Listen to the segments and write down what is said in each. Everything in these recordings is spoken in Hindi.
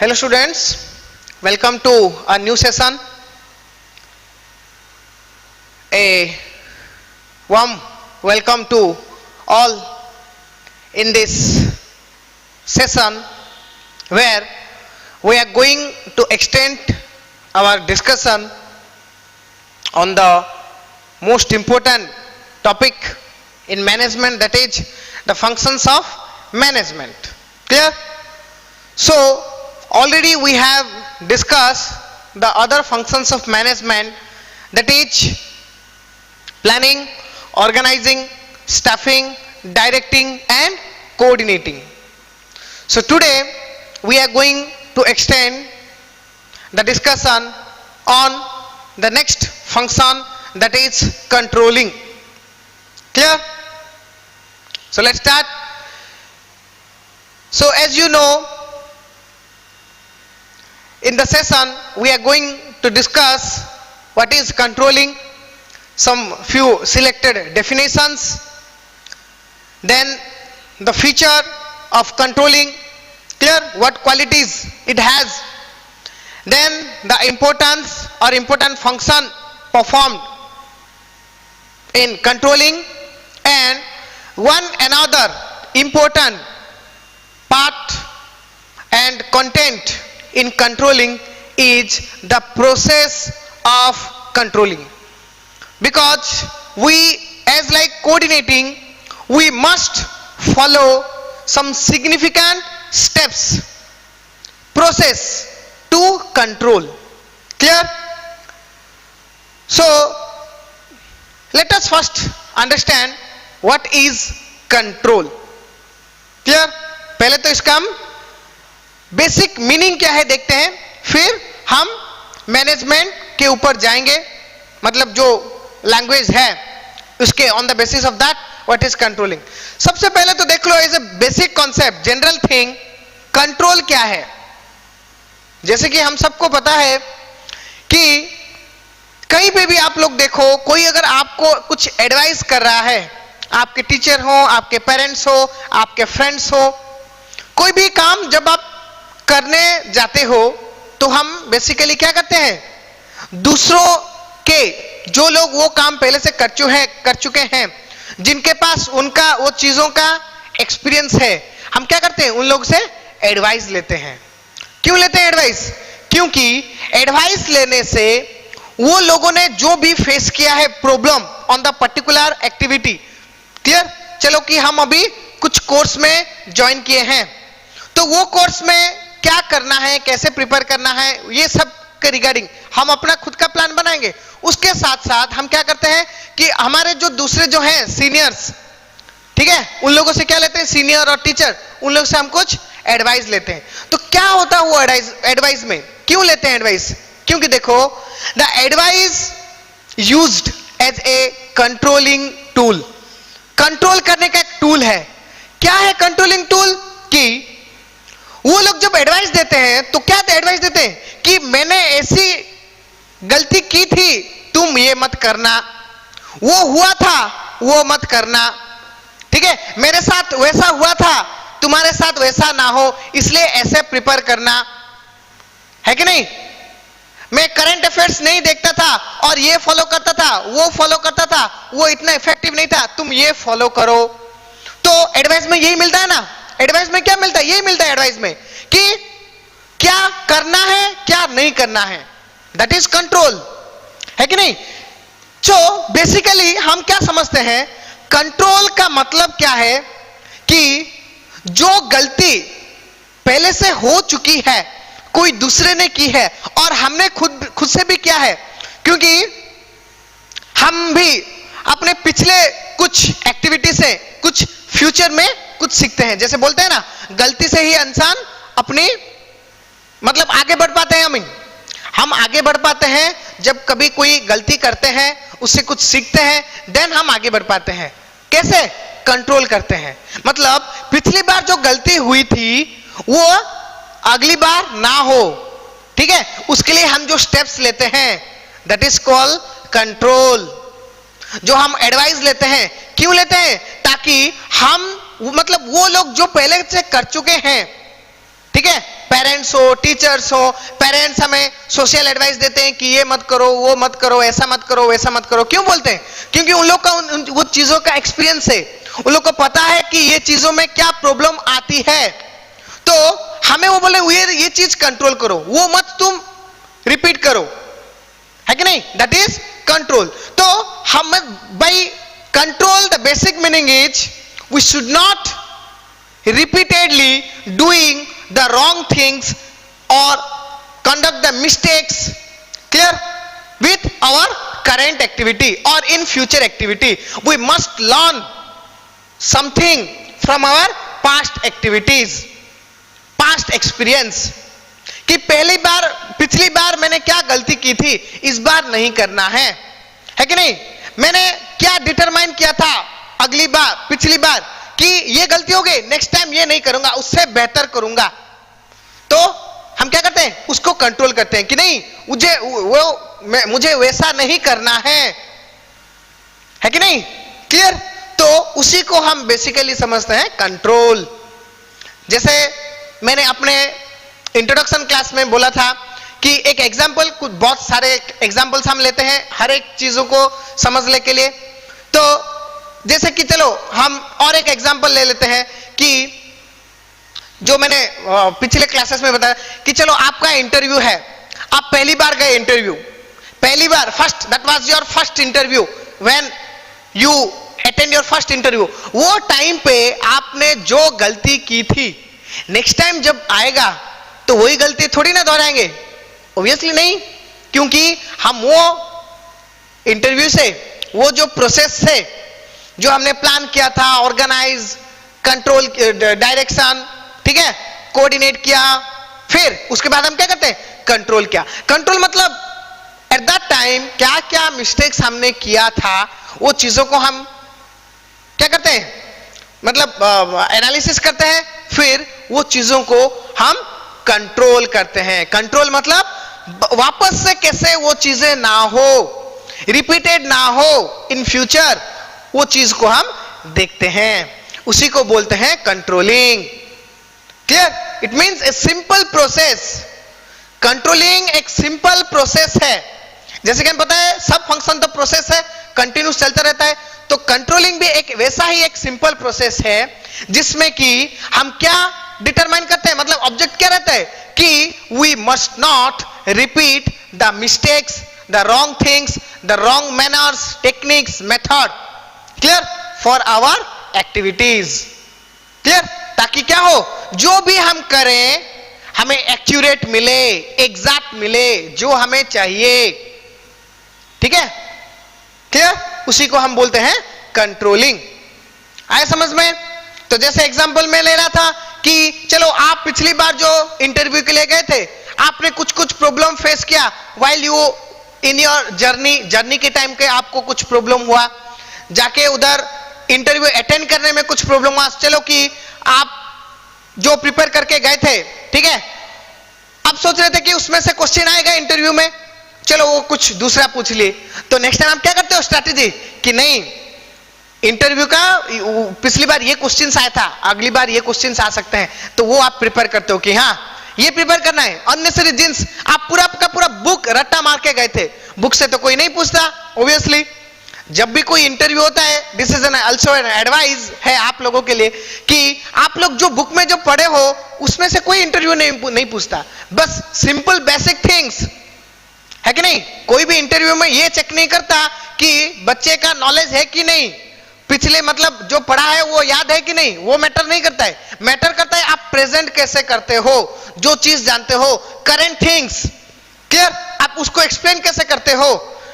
Hello students, welcome to a new session. A warm welcome to all in this session where we are going to extend our discussion on the most important topic in management, that is the functions of management. Clear? So already we have discussed the other functions of management, that is planning, organizing, staffing, directing and coordinating. So today we are going to extend the discussion on the next function, that is controlling. Clear? So let's start. So as you know, in the session we are going to discuss what is controlling, some few selected definitions, then the feature of controlling, clear, what qualities it has, then the importance or important function performed in controlling, and one another important part and content in controlling is the process of controlling. Because we, as like coordinating, we must follow some significant steps, process to control. Clear? So let us first understand what is control. Clear? पहले तो इसका हम बेसिक मीनिंग क्या है देखते हैं, फिर हम मैनेजमेंट के ऊपर जाएंगे, मतलब जो लैंग्वेज है उसके on the basis of that what is controlling. सबसे पहले तो देख लो as a basic concept, general thing, control क्या है. जैसे कि हम सबको पता है कि कहीं पे भी आप लोग देखो, कोई अगर आपको कुछ एडवाइस कर रहा है, आपके टीचर हो, आपके पेरेंट्स हो, आपके फ्रेंड्स हो, कोई भी काम जब आप करने जाते हो तो हम बेसिकली क्या करते हैं, दूसरों के जो लोग वो काम पहले से कर चुके हैं, जिनके पास उनका वो चीजों का एक्सपीरियंस है, हम क्या करते हैं, उन लोग से एडवाइस लेते हैं. क्यों लेते हैं एडवाइस? क्योंकि एडवाइस लेने से वो लोगों ने जो भी फेस किया है problem on the particular activity, clear, चलो कि हम अभी कुछ कोर्स में ज्वाइन किए हैं, तो वो कोर्स में क्या करना है, कैसे प्रिपेयर करना है, ये सब के रिगार्डिंग हम अपना खुद का प्लान बनाएंगे. उसके साथ साथ हम क्या करते हैं कि हमारे जो दूसरे जो हैं सीनियर्स, ठीक है, उन लोगों से क्या लेते हैं, सीनियर और टीचर, उन लोगों से हम कुछ एडवाइस लेते हैं. तो क्या होता है वो एडवाइस में, क्यों लेते हैं एडवाइस? क्योंकि देखो, the advice used as a controlling tool. Control करने का एक टूल है. क्या है कंट्रोलिंग टूल? कि वो लोग जब एडवाइस देते हैं तो क्या एडवाइस देते हैं कि मैंने ऐसी गलती की थी, तुम ये मत करना, वो हुआ था वो मत करना, ठीक है, मेरे साथ वैसा हुआ था, तुम्हारे साथ वैसा ना हो, इसलिए ऐसे प्रिपेयर करना है कि नहीं. मैं करंट अफेयर्स नहीं देखता था और ये फॉलो करता था, वो फॉलो करता था, वो इतना इफेक्टिव नहीं था, तुम ये फॉलो करो. तो एडवाइस में यही मिलता है ना. एडवाइस में क्या मिलता है? यही मिलता है एडवाइस में कि क्या करना है, क्या नहीं करना है. दैट इज कंट्रोल, है कि नहीं. तो बेसिकली हम क्या समझते हैं, कंट्रोल का मतलब क्या है कि जो गलती पहले से हो चुकी है, कोई दूसरे ने की है और हमने खुद से भी किया है, क्योंकि हम भी अपने पिछले कुछ एक्टिविटी से कुछ फ्यूचर में कुछ सीखते हैं. जैसे बोलते हैं ना, गलती से ही इंसान अपनी मतलब आगे बढ़ पाते हैं. हम आगे बढ़ पाते हैं जब कभी कोई गलती करते हैं, उससे कुछ सीखते हैं, देन हम आगे बढ़ पाते हैं. कैसे? कंट्रोल करते हैं. मतलब पिछली बार जो गलती हुई थी वो अगली बार ना हो, ठीक है, उसके लिए हम जो स्टेप्स लेते हैं, दैट इज कॉल्ड कंट्रोल. जो हम एडवाइस लेते हैं, क्यों लेते हैं? ताकि हम मतलब वो लोग जो पहले से कर चुके हैं, ठीक है, पेरेंट्स हो, टीचर्स हो। पेरेंट्स हमें सोशल एडवाइस देते हैं कि ये मत करो, वो मत करो, ऐसा मत करो, वैसा मत करो। क्यों बोलते हैं? क्योंकि उन लोग का वो चीजों का एक्सपीरियंस है, उन लोग को पता है कि ये चीजों में क्या प्रॉब्लम आती है। तो हमें वो बोले ये चीज कंट्रोल करो, वो मत तुम रिपीट करो, है कि नहीं? That is control. तो हम by control the basic meaning is we should not repeatedly doing the wrong things or conduct the mistakes, clear, with our current activity or in future activity. We must learn something from our past activities, past experience, कि पिछली बार मैंने क्या गलती की थी, इस बार नहीं करना है कि नहीं? मैंने क्या डिटरमाइन किया था पिछली बार कि ये गलती हो गई, नेक्स्ट टाइम ये नहीं करूंगा, उससे बेहतर करूंगा। तो हम क्या करते हैं? उसको कंट्रोल करते हैं कि नहीं, मुझे वैसा नहीं करना है कि नहीं? क्लियर? तो उसी को हम बेसिकली समझते हैं कंट्रोल। जैसे मैंने अपने इंट्रोडक्शन क्लास में बोला था कि एक एग्जाम्पल, कुछ बहुत सारे एग्जाम्पल्स हम लेते हैं हर एक चीजों को समझने के लिए। तो जैसे कि चलो हम और एक एग्जांपल ले लेते हैं कि जो मैंने पिछले क्लासेस में बताया कि चलो आपका इंटरव्यू है, आप पहली बार गए इंटरव्यू, पहली बार, first, that was your first interview, when you attend your first interview. वो टाइम पे आपने जो गलती की थी, नेक्स्ट टाइम जब आएगा तो वही गलती थोड़ी ना दोहराएंगे, ऑब्वियसली नहीं, क्योंकि हम वो इंटरव्यू से, वो जो प्रोसेस से जो हमने प्लान किया था, ऑर्गेनाइज, कंट्रोल, डायरेक्शन, ठीक है, कोऑर्डिनेट किया, फिर उसके बाद हम क्या करते हैं? कंट्रोल किया। कंट्रोल मतलब एट दैट टाइम क्या क्या मिस्टेक्स हमने किया था, वो चीजों को हम क्या करते हैं? मतलब एनालिसिस करते हैं, फिर वो चीजों को हम कंट्रोल करते हैं। कंट्रोल मतलब वापस से कैसे वो चीजें ना हो, रिपीटेड ना हो इन फ्यूचर, वो चीज को हम देखते हैं, उसी को बोलते हैं controlling. Clear? It means a simple process. Controlling एक सिंपल प्रोसेस है। जैसे कि हमें पता है सब फंक्शन तो प्रोसेस है, कंटिन्यूस चलता रहता है, तो कंट्रोलिंग भी एक वैसा ही एक सिंपल प्रोसेस है जिसमें कि हम क्या डिटरमाइन करते हैं, मतलब ऑब्जेक्ट क्या रहता है कि we must not repeat the mistakes, the wrong things, the wrong manners, techniques, method, clear, for our activities. Clear? ताकि क्या हो, जो भी हम करें हमें एक्यूरेट मिले, एग्जैक्ट मिले, जो हमें चाहिए। ठीक है? क्लियर? उसी को हम बोलते हैं कंट्रोलिंग। आए समझ में? तो जैसे एग्जांपल में ले रहा था कि चलो आप पिछली बार जो इंटरव्यू के लिए गए थे, आपने कुछ कुछ प्रॉब्लम फेस किया while you in your journey के टाइम के आपको कुछ प्रॉब्लम हुआ, जाके उधर इंटरव्यू अटेंड करने में कुछ प्रॉब्लम हुआ। चलो कि आप जो प्रिपेयर करके गए थे, ठीक है, आप सोच रहे थे कि उसमें से क्वेश्चन आएगा इंटरव्यू में, चलो वो कुछ दूसरा पूछ लिए, तो नेक्स्ट टाइम आप क्या करते हो स्ट्रैटेजी कि नहीं, इंटरव्यू का पिछली बार ये क्वेश्चन आया था, अगली बार ये क्वेश्चन आ सकते हैं, तो वो आप प्रिपेयर करते हो कि हाँ ये प्रिपेयर करना है। अननेसेसरी जिन्स आप पूरा का पूरा बुक रट्टा मार के गए थे, बुक से तो कोई नहीं पूछता ऑब्वियसली। जब भी कोई इंटरव्यू होता है, this is an also an advice है आप लोगों के लिए कि आप लोग जो बुक में जो पढ़े हो उसमें से कोई इंटरव्यू नहीं पूछता, बस सिंपल बेसिक थिंग्स, है कि नहीं। कोई भी इंटरव्यू में ये चेक नहीं करता कि बच्चे का नॉलेज है कि नहीं, पिछले मतलब जो पढ़ा है वो याद है कि नहीं, वो मैटर नहीं करता है। मैटर करता है आप प्रेजेंट कैसे करते हो, जो चीज जानते हो, करंट थिंग्स, क्लियर, आप उसको एक्सप्लेन कैसे करते हो,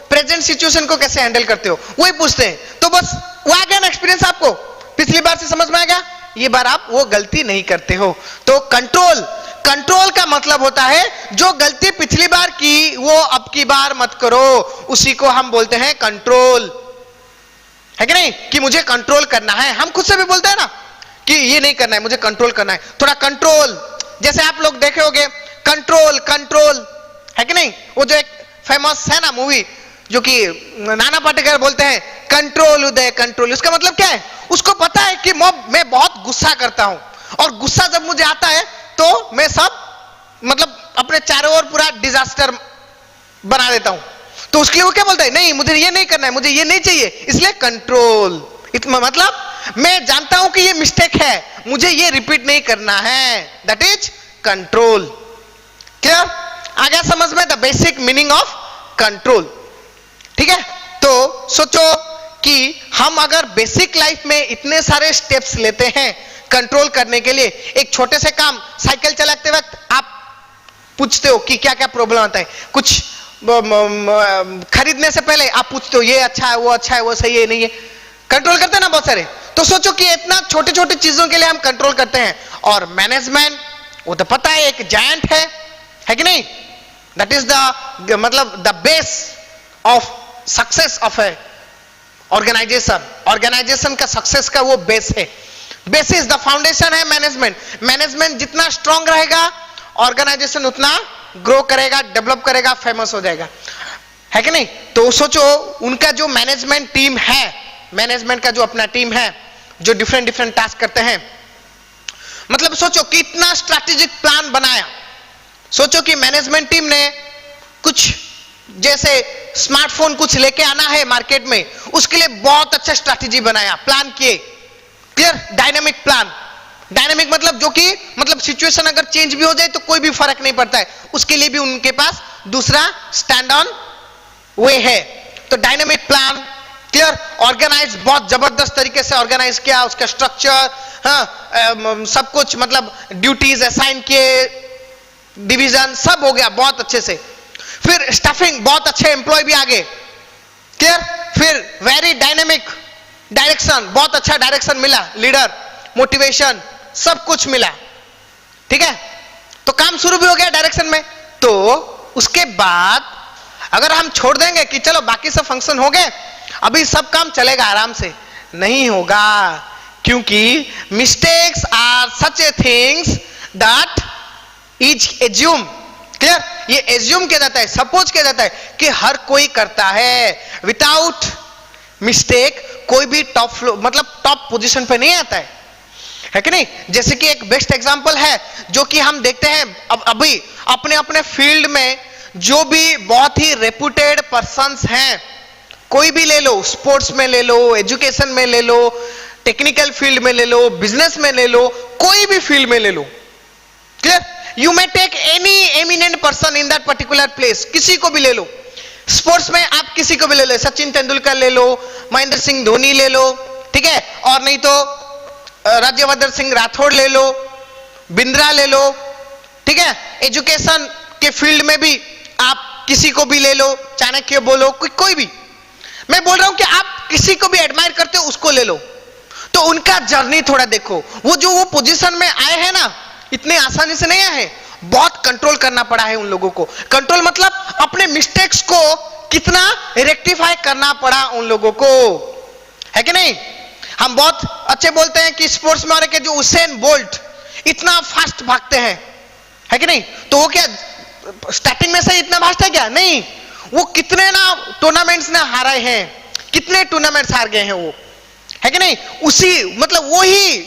प्रेजेंट सिचुएशन को कैसे हैंडल करते हो, वही पूछते हैं। तो बस वो आ गया ना एक्सपीरियंस, आपको पिछली बार से समझ में आ गया, ये बार आप वो गलती नहीं करते हो। तो कंट्रोल का मतलब होता है जो गलती पिछली बार की वो अब की बार मत करो, उसी को हम बोलते हैं कंट्रोल, है कि नहीं, कि मुझे कंट्रोल करना है। हम खुद से भी बोलते हैं ना कि ये नहीं करना है, मुझे कंट्रोल करना है, थोड़ा कंट्रोल। जैसे आप लोग देखे होंगे कंट्रोल, है कि नहीं, वो जो एक फेमस है ना मूवी जो कि नाना पाटेकर बोलते हैं कंट्रोल उदय कंट्रोल, उसका मतलब क्या है, उसको पता है कि मैं बहुत गुस्सा करता हूं और गुस्सा जब मुझे आता है तो मैं सब मतलब अपने चारों ओर पूरा डिजास्टर बना देता हूं। तो उसके लिए वो क्या बोलता है, नहीं मुझे ये नहीं करना है, मुझे ये नहीं चाहिए, इसलिए कंट्रोल। मतलब मैं जानता हूं कि ये मिस्टेक है, मुझे ये रिपीट नहीं करना है, दैट इज कंट्रोल। क्लियर? आ गया समझ में the basic meaning of control? ठीक है, तो सोचो कि हम अगर बेसिक लाइफ में इतने सारे स्टेप्स लेते हैं कंट्रोल करने के लिए, एक छोटे से काम, साइकिल चलाते वक्त आप पूछते हो कि क्या क्या प्रॉब्लम आता है, कुछ खरीदने से पहले आप पूछते हो ये अच्छा है, वो अच्छा है, वो सही है, नहीं है, कंट्रोल करते हैं ना बहुत सारे। तो सोचो कि इतना छोटे छोटे चीजों के लिए हम कंट्रोल करते हैं। और मैनेजमेंट, वो तो पता है एक जायंट है कि नहीं? दैट इज द मतलब the base of success of a organisation. Organisation का सक्सेस का वो बेस है, बेसिस द फाउंडेशन है मैनेजमेंट। मैनेजमेंट जितना स्ट्रांग रहेगा ऑर्गेनाइजेशन उतना ग्रो करेगा, डेवलप करेगा, फेमस हो जाएगा, है कि नहीं? तो सोचो उनका जो मैनेजमेंट टीम है, मैनेजमेंट का जो अपना टीम है जो डिफरेंट डिफरेंट टास्क करते हैं, मतलब सोचो कितना स्ट्रैटेजिक प्लान बनाया। सोचो कि मैनेजमेंट टीम ने कुछ जैसे स्मार्टफोन कुछ लेके आना है मार्केट में, उसके लिए बहुत अच्छा स्ट्रैटेजी बनाया, प्लान किए, क्लियर, डायनामिक प्लान। डायनामिक मतलब जो कि मतलब सिचुएशन अगर चेंज भी हो जाए तो कोई भी फर्क नहीं पड़ता है, उसके लिए भी उनके पास दूसरा स्टैंड ऑन वे है। तो डायनामिक प्लान, क्लियर, ऑर्गेनाइज, बहुत जबरदस्त तरीके से ऑर्गेनाइज किया, उसका स्ट्रक्चर, हाँ, सब कुछ मतलब ड्यूटीज असाइन किए, डिवीजन सब हो गया बहुत अच्छे से। फिर स्टाफिंग, बहुत अच्छे एम्प्लॉय भी आ गए, क्लियर। फिर वेरी डायनेमिक डायरेक्शन, बहुत अच्छा डायरेक्शन मिला, लीडर, मोटिवेशन, सब कुछ मिला, ठीक है। तो काम शुरू भी हो गया डायरेक्शन में। तो उसके बाद अगर हम छोड़ देंगे कि चलो बाकी सब फंक्शन हो गए, अभी सब काम चलेगा आराम से, नहीं होगा, क्योंकि mistakes are such a things that is assume, clear. ये एज्यूम किया जाता है, सपोज किया जाता है कि हर कोई करता है, विदाउट मिस्टेक कोई भी टॉप फ्लो मतलब टॉप पोजीशन पे नहीं आता है कि नहीं। जैसे कि एक बेस्ट एग्जांपल है जो कि हम देखते हैं अब अभी अपने अपने फील्ड में जो भी बहुत ही रेपुटेड पर्संस हैं, कोई भी ले लो, स्पोर्ट्स में ले लो, एजुकेशन में ले लो, टेक्निकल फील्ड में ले लो, बिजनेस में ले लो, कोई भी फील्ड में ले लो, clear. You may take any eminent person in that particular place, किसी को भी ले लो। स्पोर्ट्स में आप किसी को भी ले लो, सचिन तेंदुलकर ले लो, महेंद्र सिंह धोनी ले लो, ठीक है, और नहीं तो राज्यवर्धन सिंह राठौड़ ले लो, बिंद्रा ले लो, ठीक है। एजुकेशन के फील्ड में भी आप किसी को भी ले लो, चाणक्य बोलो, कोई भी, मैं बोल रहा हूं कि आप किसी को भी एडमायर करते हो उसको ले लो। तो उनका जर्नी थोड़ा देखो, वो जो वो पोजीशन में आए हैं ना, इतने आसानी से नहीं आए हैं, बहुत कंट्रोल करना पड़ा है उन लोगों को। कंट्रोल मतलब अपने मिस्टेक्स को कितना रेक्टिफाई करना पड़ा उन लोगों को, है कि नहीं। हम बहुत अच्छे बोलते हैं कि स्पोर्ट्स में के जो उसेन बोल्ट इतना फास्ट भागते हैं, है कि नहीं। तो वो क्या स्टार्टिंग में से इतना फास्ट है क्या? नहीं, वो कितने ना टूर्नामेंट्स ने हारे हैं, कितने टूर्नामेंट्स हार गए हैं वो, है कि नहीं। उसी मतलब वो ही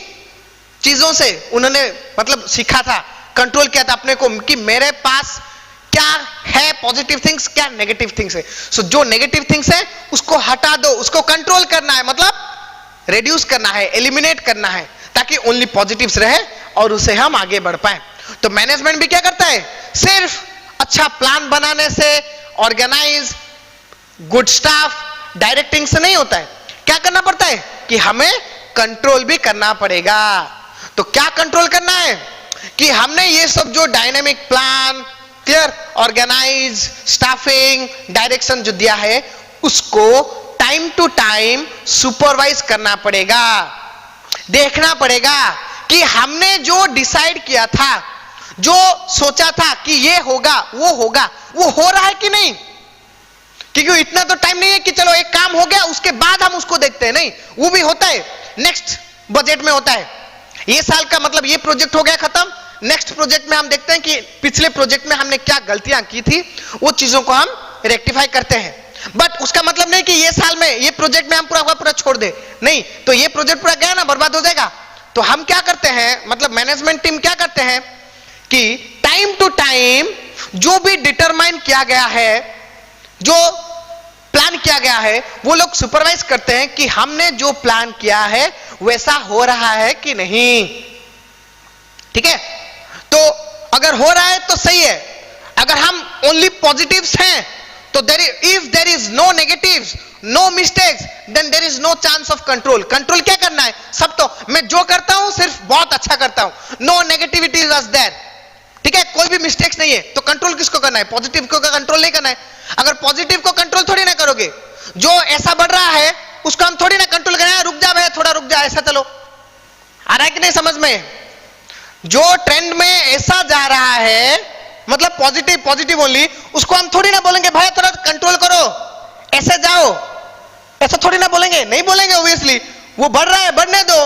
चीजों से उन्होंने मतलब सीखा था, कंट्रोल किया था अपने को कि मेरे पास क्या है पॉजिटिव थिंग्स, क्या नेगेटिव थिंग्स है। सो जो नेगेटिव थिंग्स है उसको हटा दो, उसको कंट्रोल करना है, मतलब रिड्यूस करना है, एलिमिनेट करना है, ताकि ओनली पॉजिटिव्स रहे और उसे हम आगे बढ़ पाए। तो मैनेजमेंट भी क्या करता है, सिर्फ अच्छा प्लान बनाने से, ऑर्गेनाइज, गुड स्टाफ, डायरेक्टिंग से नहीं होता है। क्या करना पड़ता है कि हमें कंट्रोल भी करना पड़ेगा। तो क्या कंट्रोल करना है कि हमने ये सब जो dynamic plan, clear, organise, staffing, direction जो दिया है उसको टाइम टू टाइम सुपरवाइज करना पड़ेगा, देखना पड़ेगा कि हमने जो डिसाइड किया था, जो सोचा था कि ये होगा, वो हो रहा है कि नहीं। क्योंकि इतना तो टाइम नहीं है कि चलो एक काम हो गया उसके बाद हम उसको देखते हैं, नहीं, वो भी होता है, नेक्स्ट बजट में होता है। ये साल का मतलब ये प्रोजेक्ट हो गया खत्म, नेक्स्ट प्रोजेक्ट में हम देखते हैं कि पिछले प्रोजेक्ट में हमने क्या गलतियां की थी, वो चीजों को हम रेक्टिफाई करते हैं। बट उसका मतलब नहीं कि ये साल में ये प्रोजेक्ट में हम पूरा छोड़ दे, नहीं, तो ये प्रोजेक्ट पूरा गया ना, बर्बाद हो जाएगा। तो हम क्या करते हैं, मतलब मैनेजमेंट टीम क्या करते हैं कि टाइम टू टाइम जो भी डिटरमाइन किया गया है, जो प्लान किया गया है, वो लोग सुपरवाइज करते हैं कि हमने जो प्लान किया है वैसा हो रहा है कि नहीं। ठीक है, तो अगर हो रहा है तो सही है। अगर हम ओनली पॉजिटिव्स हैं तो if there is no negatives, no mistakes, then there is no chance of control. Control क्या करना है? सब तो मैं जो करता हूं सिर्फ बहुत अच्छा करता हूं, नो नेगेटिविटी इज देयर। ठीक है, कोई भी मिस्टेक्स नहीं है, तो कंट्रोल किसको करना है? पॉजिटिव को कंट्रोल नहीं करना है। अगर पॉजिटिव को कंट्रोल थोड़ी ना करोगे, जो ऐसा बढ़ रहा है उसको हम थोड़ी ना कंट्रोल करना है, रुक जा भाई थोड़ा रुक जा, ऐसा चलो। आ रहा है कि नहीं समझ में? जो ट्रेंड में ऐसा जा रहा है, मतलब पॉजिटिव पॉजिटिव ओनली, उसको हम थोड़ी ना बोलेंगे भाई थोड़ा कंट्रोल करो, ऐसे जाओ, ऐसा थोड़ी ना बोलेंगे, नहीं बोलेंगे ऑब्वियसली। वो बढ़ रहा है, बढ़ने दो।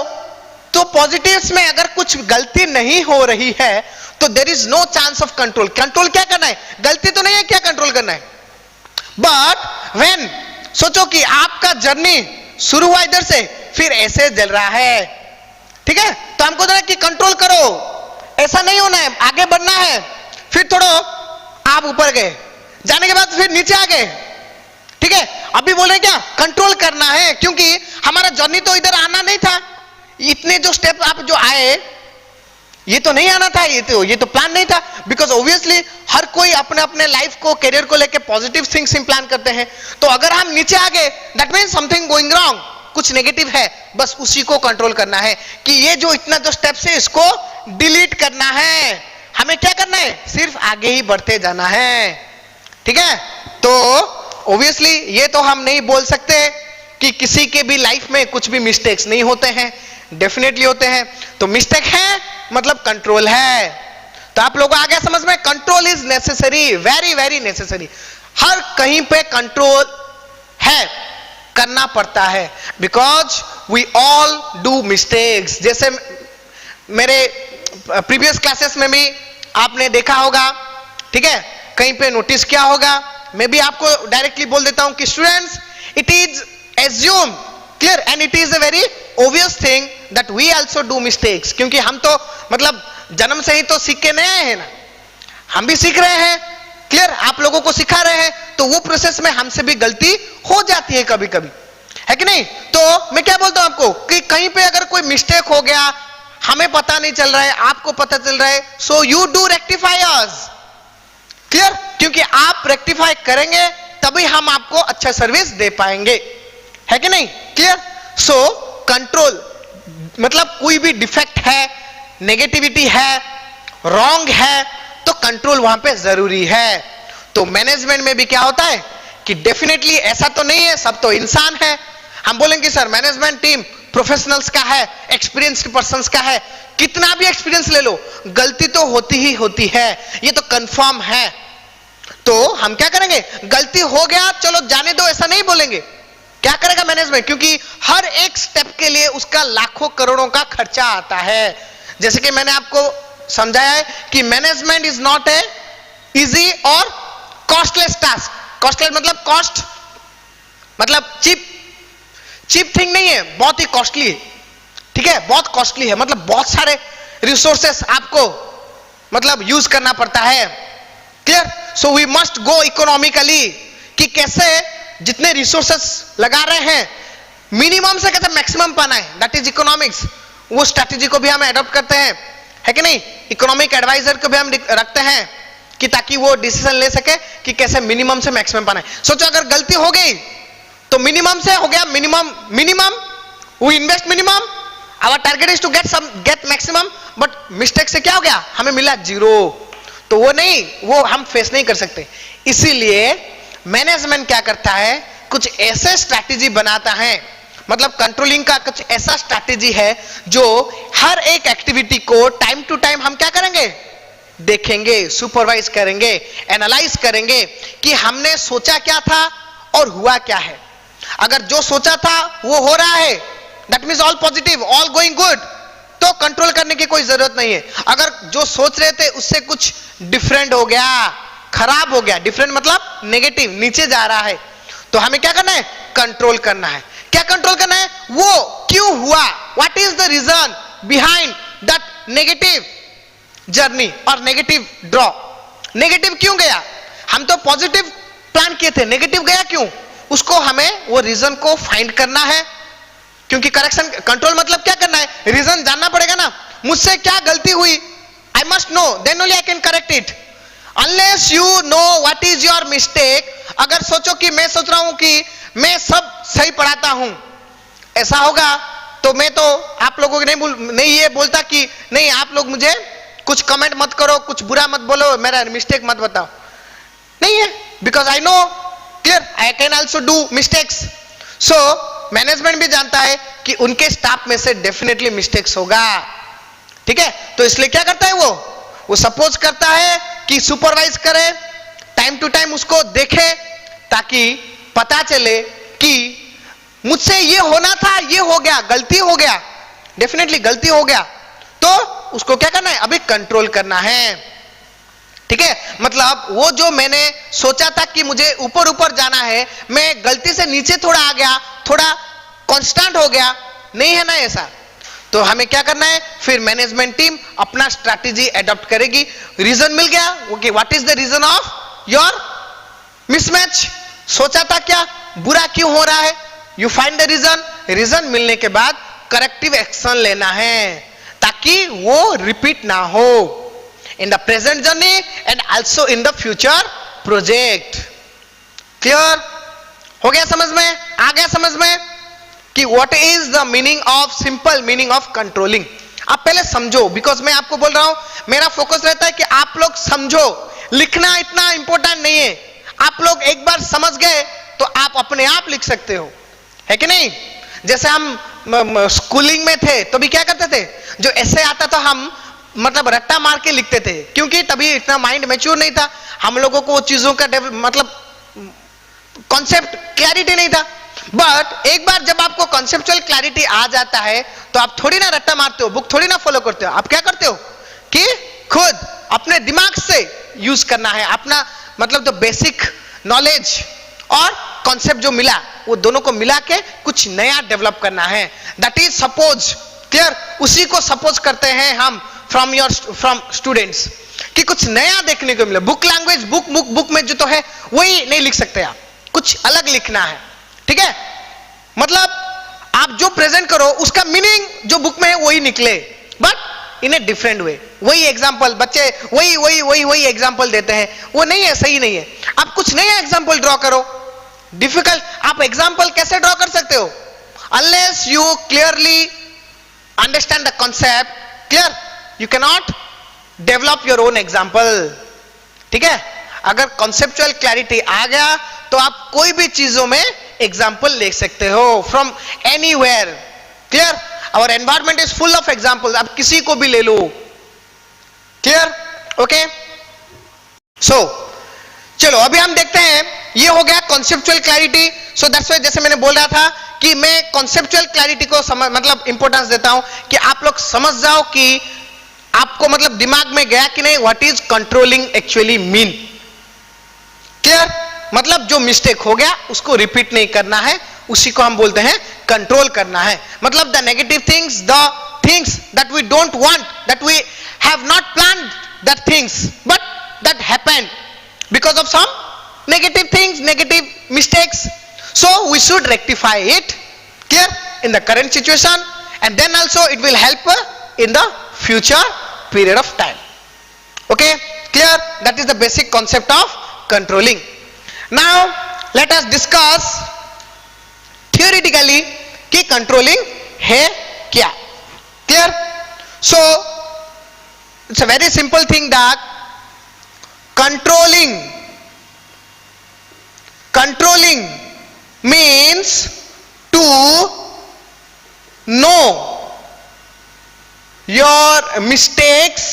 तो पॉजिटिव्स में अगर कुछ गलती नहीं हो रही है तो there is no chance of control. Control क्या करना है? गलती तो नहीं है, क्या कंट्रोल करना है? बट व्हेन, सोचो कि आपका जर्नी शुरू हुआ इधर से, फिर ऐसे जल रहा है, ठीक है, तो हमको जरा कि कंट्रोल करो, ऐसा नहीं होना है, आगे बढ़ना है। फिर थोड़ा आप ऊपर गए, जाने के बाद फिर नीचे आ गए, ठीक है, अभी बोल रहे क्या? कंट्रोल करना है, क्योंकि हमारा जर्नी तो इधर आना नहीं था। इतने जो स्टेप आप जो आए, ये तो नहीं आना था, ये तो प्लान नहीं था। बिकॉज ऑब्वियसली हर कोई अपने अपने लाइफ को, करियर को लेके पॉजिटिव थिंग्स प्लान करते हैं। तो अगर हम नीचे आ गए, that means something going wrong, कुछ नेगेटिव है। बस उसी को कंट्रोल करना है कि ये जो इतना जो स्टेप्स है इसको डिलीट करना है। हमें क्या करना है? सिर्फ आगे ही बढ़ते जाना है। ठीक है, तो ऑब्वियसली ये तो हम नहीं बोल सकते कि किसी के भी लाइफ में कुछ भी मिस्टेक्स नहीं होते हैं, डेफिनेटली होते हैं। तो मिस्टेक है मतलब कंट्रोल है। तो आप लोगों को आ गया समझ में? Control is necessary, very very necessary. हर कहीं पे कंट्रोल है, करना पड़ता है, because we all do mistakes. जैसे मेरे प्रीवियस क्लासेस में भी आपने देखा होगा, ठीक है, कहीं पे नोटिस किया होगा। मैं भी आपको डायरेक्टली बोल देता हूं कि students, it is assume clear and it is a very obvious thing that we also do mistakes, क्योंकि हम तो मतलब जन्म से ही तो सीख के नहीं आए हैं ना, हम भी सीख रहे हैं। क्लियर, आप लोगों को सिखा रहे हैं, तो वो प्रोसेस में हमसे भी गलती हो जाती है कभी कभी, है कि नहीं? तो मैं क्या बोलता हूं आपको कि कहीं पे अगर कोई मिस्टेक हो गया, हमें पता नहीं चल रहा है, आपको पता चल रहा है, so you do rectify us. Clear, क्योंकि आप रेक्टिफाई करेंगे तभी हम आपको अच्छा सर्विस दे पाएंगे, है कि नहीं? क्लियर, सो कंट्रोल मतलब कोई भी डिफेक्ट है, नेगेटिविटी है, रॉन्ग है, तो कंट्रोल वहां पे जरूरी है। तो मैनेजमेंट में भी क्या होता है कि डेफिनेटली ऐसा तो नहीं है, सब तो इंसान है। हम बोलेंगे सर मैनेजमेंट टीम प्रोफेशनल्स का है, एक्सपीरियंस्ड पर्संस का है, कितना भी एक्सपीरियंस ले लो, गलती तो होती ही होती है, ये तो कंफर्म है। तो हम क्या करेंगे? गलती हो गया चलो जाने दो, ऐसा नहीं बोलेंगे। क्या करेगा मैनेजमेंट? क्योंकि हर एक स्टेप के लिए उसका लाखों करोड़ों का खर्चा आता है। जैसे कि मैंने आपको समझाया है कि management is not a easy और कॉस्टलेस टास्क। कॉस्टलेस मतलब कॉस्ट मतलब चीप थिंग नहीं है, बहुत ही कॉस्टली है। ठीक है, बहुत कॉस्टली है, मतलब बहुत सारे रिसोर्सेस आपको मतलब यूज करना पड़ता है। Clear, so we must go economically, कि कैसे जितने रिसोर्सेस लगा रहे हैं मिनिमम से कैसे मैक्सिमम पाना है, दैट इज इकोनॉमिक्स। वो स्ट्रैटेजी को भी हम एडॉप्ट करते हैं, है कि नहीं? इकोनॉमिक एडवाइजर को भी हम रखते हैं कि ताकि वो डिसीजन ले सके कि कैसे मिनिमम से मैक्सिमम पाना है। सोचो अगर गलती हो गई तो मिनिमम से हो गया minimum we invest minimum, our target is to get maximum, but mistake से क्या हो गया? हमें मिला जीरो। तो वो नहीं, वो हम फेस नहीं कर सकते। इसीलिए मैनेजमेंट क्या करता है? कुछ ऐसे स्ट्रैटेजी बनाता है, मतलब कंट्रोलिंग का कुछ ऐसा स्ट्रैटेजी है जो हर एक एक्टिविटी को टाइम टू टाइम हम क्या करेंगे? देखेंगे, सुपरवाइज करेंगे, एनालाइज करेंगे कि हमने सोचा क्या था और हुआ क्या है। अगर जो सोचा था वो हो रहा है, that means all positive, all going good, तो कंट्रोल करने की कोई जरूरत नहीं है। अगर जो सोच रहे थे उससे कुछ डिफरेंट हो गया, खराब हो गया, डिफरेंट मतलब नेगेटिव, नीचे जा रहा है, तो हमें क्या करना है? कंट्रोल करना है। क्या कंट्रोल करना है? वो क्यों हुआ, what is the reason behind that negative, journey और नेगेटिव ड्रॉ। नेगेटिव क्यों गया? हम तो पॉजिटिव प्लान किए थे, नेगेटिव गया क्यों? उसको हमें वो रीजन को फाइंड करना है, क्योंकि करेक्शन कंट्रोल मतलब क्या करना है? रीजन जानना पड़ेगा ना, मुझसे क्या गलती हुई, I must know, then only I can correct it. Unless you know what is your mistake, अगर सोचो कि मैं सोच रहा हूं कि मैं सब सही पढ़ाता हूं, ऐसा होगा तो मैं तो आप लोगों को नहीं ये बोलता कि नहीं आप लोग मुझे कुछ कमेंट मत करो, कुछ बुरा मत बोलो, मेरा मिस्टेक मत बताओ, नहीं है, because I know clear I can also do mistakes. So management भी जानता है कि उनके स्टाफ में से डेफिनेटली मिस्टेक्स होगा, ठीक है, तो इसलिए क्या करता है वो सपोज करता है कि सुपरवाइज करे, टाइम टू टाइम उसको देखे, ताकि पता चले कि मुझसे ये होना था, ये हो गया, गलती हो गया, डेफिनेटली गलती हो गया, तो उसको क्या करना है? अभी कंट्रोल करना है, ठीक है। मतलब वो जो मैंने सोचा था कि मुझे ऊपर ऊपर जाना है, मैं गलती से नीचे थोड़ा आ गया, थोड़ा कांस्टेंट हो गया, नहीं है ना ऐसा, तो हमें क्या करना है? फिर मैनेजमेंट टीम अपना स्ट्रैटेजी एडॉप्ट करेगी। रीजन मिल गया, okay, what is the reason of your mismatch? सोचा था क्या, बुरा क्यों हो रहा है? You find the reason, reason मिलने के बाद करेक्टिव एक्शन लेना है, ताकि वो रिपीट ना हो in the present journey and also in the future project। Clear हो गया समझ में? आ गया समझ में कि what is the meaning of simple meaning of controlling? आप पहले समझो, बिकॉज मैं आपको बोल रहा हूं, मेरा फोकस रहता है कि आप लोग समझो, लिखना इतना इंपॉर्टेंट नहीं है, आप लोग एक बार समझ गए तो आप अपने आप लिख सकते हो, है कि नहीं? जैसे हम स्कूलिंग में थे तो भी क्या करते थे, जो ऐसे आता तो हम मतलब रट्टा मार के लिखते थे, क्योंकि तभी इतना माइंड मैच्योर नहीं था, हम लोगों को चीजों का मतलब कॉन्सेप्ट क्लैरिटी नहीं था। बट एक बार जब आपको कॉन्सेप्चुअल क्लैरिटी आ जाता है तो आप थोड़ी ना रट्टा मारते हो, बुक थोड़ी ना फॉलो करते हो, आप क्या करते हो कि खुद अपने दिमाग से यूज करना है, अपना मतलब जो बेसिक नॉलेज और कॉन्सेप्ट जो मिला वो दोनों को मिला के कुछ नया डेवलप करना है। दैट इज सपोज, क्लियर, उसी को सपोज करते हैं हम फ्रॉम स्टूडेंट्स कि कुछ नया देखने को मिले। बुक लैंग्वेज बुक में जो तो है वही नहीं लिख सकते, आप कुछ अलग लिखना है, ठीक है, मतलब आप जो प्रेजेंट करो उसका मीनिंग जो बुक में है वही निकले, but in a different way. वही एग्जांपल बच्चे वही एग्जांपल देते हैं, वो नहीं है, सही नहीं है, आप कुछ नया एग्जांपल ड्रॉ करो। डिफिकल्ट आप एग्जांपल कैसे ड्रॉ कर सकते हो? Unless you clearly understand the concept, clear, you can not develop your own example, ठीक है। अगर कॉन्सेप्चुअल क्लैरिटी आ गया तो आप कोई भी चीजों में एग्जाम्पल ले सकते हो from anywhere, clear. Our environment is full of example, आप किसी को भी ले लो, क्लियर, ओके। सो चलो अभी हम देखते हैं, ये हो गया conceptual clarity. So that's why जैसे मैंने बोल रहा था कि मैं कॉन्सेप्चुअल क्लैरिटी को मतलब इंपॉर्टेंस देता हूं कि आप लोग समझ जाओ कि आपको मतलब दिमाग में गया कि नहीं what is controlling actually mean, clear. मतलब जो मिस्टेक हो गया उसको रिपीट नहीं करना है, उसी को हम बोलते हैं कंट्रोल करना है। मतलब the negative things, the things that we don't want, that we have not planned that things but that happened because of some negative things, negative mistakes, so we should rectify it, clear, in the current situation, and then also it will help in the future period of time, okay, clear. That is the basic concept of controlling. Now let us discuss theoretically कि controlling है क्या, clear. So it's a very simple thing that controlling means to know your mistakes,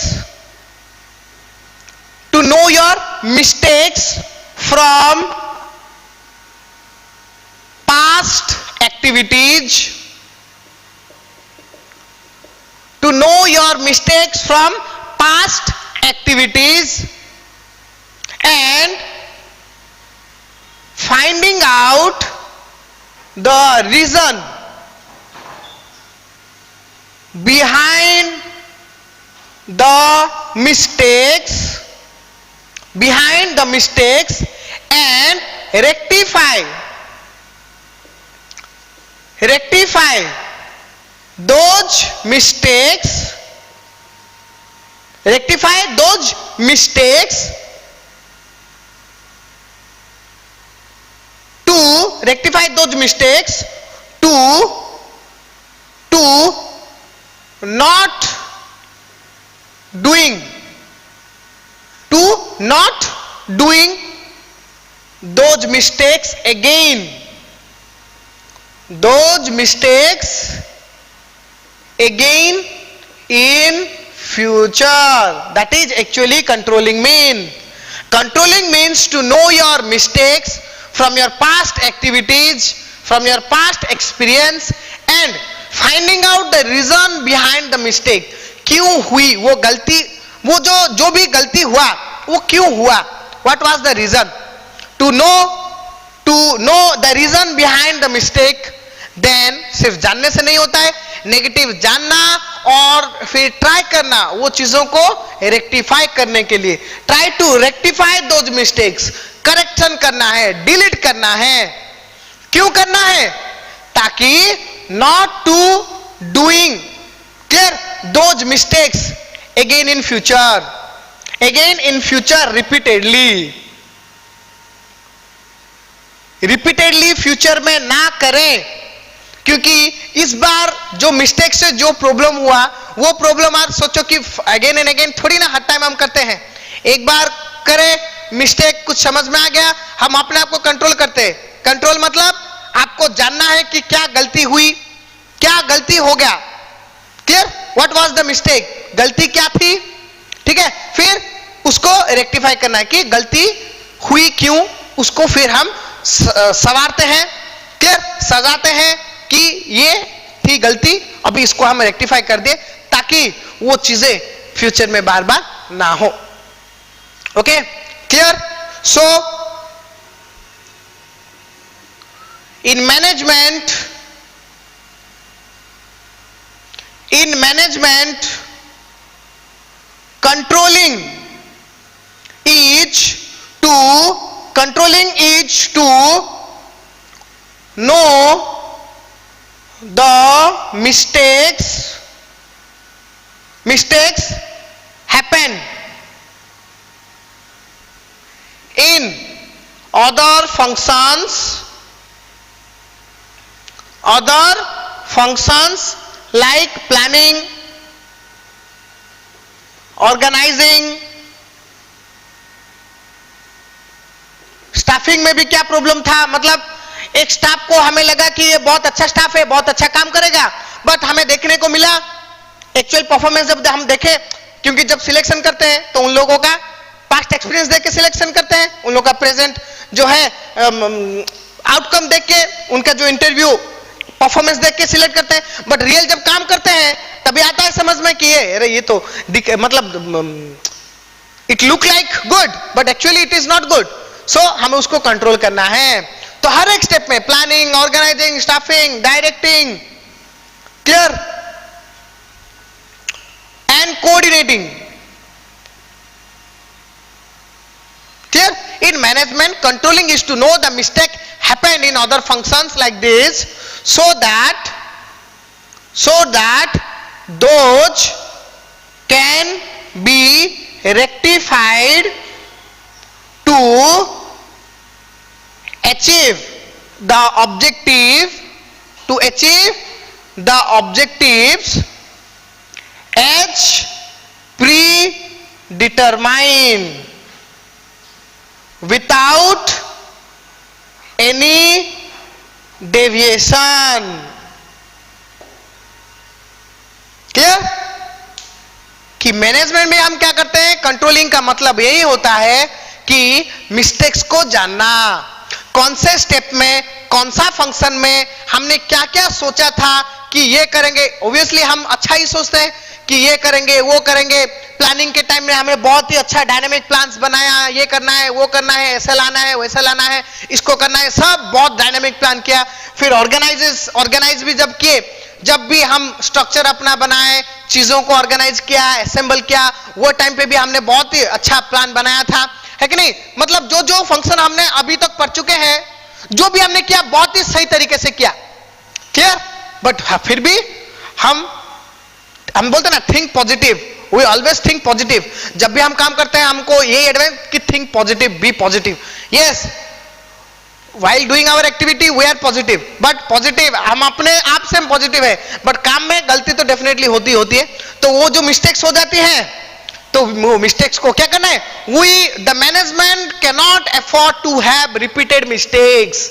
to know your mistakes from past activities, to know your mistakes from past activities and finding out the reason behind the mistakes, behind the mistakes and rectify those mistakes, to not doing those mistakes again, in future. That is actually controlling mean. Controlling means to know your mistakes from your past activities, from your past experience and finding out the reason behind the mistake. क्यों हुई वो गलती, वो जो भी गलती हुआ वो क्यों हुआ, what was the reason, to know the reason behind the mistake. Then सिर्फ जानने से नहीं होता है, नेगेटिव जानना और फिर ट्राई करना वो चीजों को रेक्टिफाई करने के लिए. Try to rectify those mistakes, correction करना है, डिलीट करना है. क्यों करना है? ताकि not to doing clear those mistakes again in future, repeatedly future में ना करें. क्योंकि इस बार जो मिस्टेक से जो प्रॉब्लम हुआ वो प्रॉब्लम आप सोचो कि अगेन एंड अगेन थोड़ी ना हर टाइम हम करते हैं. एक बार करें मिस्टेक, कुछ समझ में आ गया, हम अपने आप को कंट्रोल करते हैं. कंट्रोल मतलब आपको जानना है कि क्या गलती हुई, क्या गलती हो गया. Clear, what was the mistake, गलती क्या थी. ठीक है, फिर उसको रेक्टिफाई करना है कि गलती हुई क्यों, उसको फिर हम संवारते हैं. क्लियर, सजाते हैं कि ये थी गलती, अभी इसको हम रेक्टिफाई कर दे ताकि वो चीजें फ्यूचर में बार बार ना हो. Okay, clear. So in management controlling each to know the mistakes happen in other functions like planning, organizing. Staffing में भी क्या प्रॉब्लम था, मतलब एक स्टाफ को हमें लगा कि ये बहुत अच्छा स्टाफ है, बहुत अच्छा काम करेगा, बट हमें देखने को मिला एक्चुअल परफॉर्मेंस जब हम देखे, क्योंकि जब सिलेक्शन करते हैं तो उन लोगों का पास्ट एक्सपीरियंस देख के सिलेक्शन करते हैं, उन लोगों का प्रेजेंट जो है आउटकम देख के, उनका जो इंटरव्यू परफॉर्मेंस देख के सिलेक्ट करते हैं. बट रियल जब काम करते हैं तभी आता है समझ में कि अरे ये तो मतलब it look like good but actually it is not good. So हमें उसको कंट्रोल करना है. तो हर एक स्टेप में planning, organising, staffing, directing, clear, and coordinating. Clear. In management, controlling is to know the mistake happen in other functions like this, so that those can be rectified to achieve the objectives as predetermined without any deviation. Clear. कि मैनेजमेंट में हम क्या करते हैं, कंट्रोलिंग का मतलब यही होता है कि मिस्टेक्स को जानना, कौन से स्टेप में, कौन सा फंक्शन में हमने क्या क्या सोचा था कि ये करेंगे. ऑब्वियसली हम अच्छा ही सोचते हैं कि ये करेंगे वो करेंगे, प्लानिंग के टाइम में हमने बहुत ही अच्छा डायनामिक प्लान्स बनाया, ये करना है वो करना है, ऐसा लाना है वैसा लाना है, इसको करना है, सब बहुत डायनामिक प्लान किया। फिर ऑर्गेनाइज भी जब किए, जब भी हम स्ट्रक्चर अपना बनाए, चीजों को ऑर्गेनाइज किया, असेंबल किया, वो टाइम पे भी हमने बहुत ही अच्छा प्लान बनाया था, है कि नहीं? मतलब जो जो फंक्शन हमने अभी तक पढ़ चुके हैं, जो भी हमने किया बहुत ही सही तरीके से किया, क्लियर? बट फिर भी हम बोलते ना think positive, we always think positive. जब भी हम काम करते हैं हमको ये एडवाइस कि think positive, be positive. Yes, while doing our activity we are positive, but positive हम अपने आप से पॉजिटिव है, बट काम में गलती तो डेफिनेटली होती है। तो वो जो मिस्टेक्स हो जाती हैं, तो वो मिस्टेक्स को क्या करना है? The management can not afford to have repeated mistakes,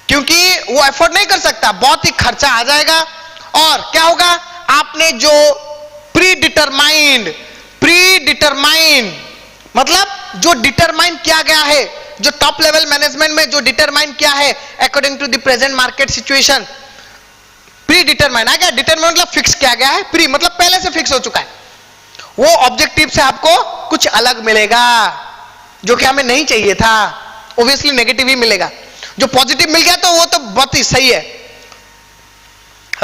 क्योंकि वो एफोर्ड नहीं कर सकता, बहुत ही खर्चा आ जाएगा। और क्या होगा? आपने जो प्री डिटरमाइंड मतलब जो डिटरमाइन किया गया है, जो टॉप लेवल मैनेजमेंट में जो डिटरमाइन किया है according to the present market situation, predetermine आ गया। डिटरमाइन मतलब फिक्स किया गया है, प्री मतलब पहले से फिक्स हो चुका है। वो ऑब्जेक्टिव से आपको कुछ अलग मिलेगा जो कि हमें नहीं चाहिए था, ऑब्वियसली नेगेटिव ही मिलेगा। जो पॉजिटिव मिल गया तो वो तो बहुत ही सही है,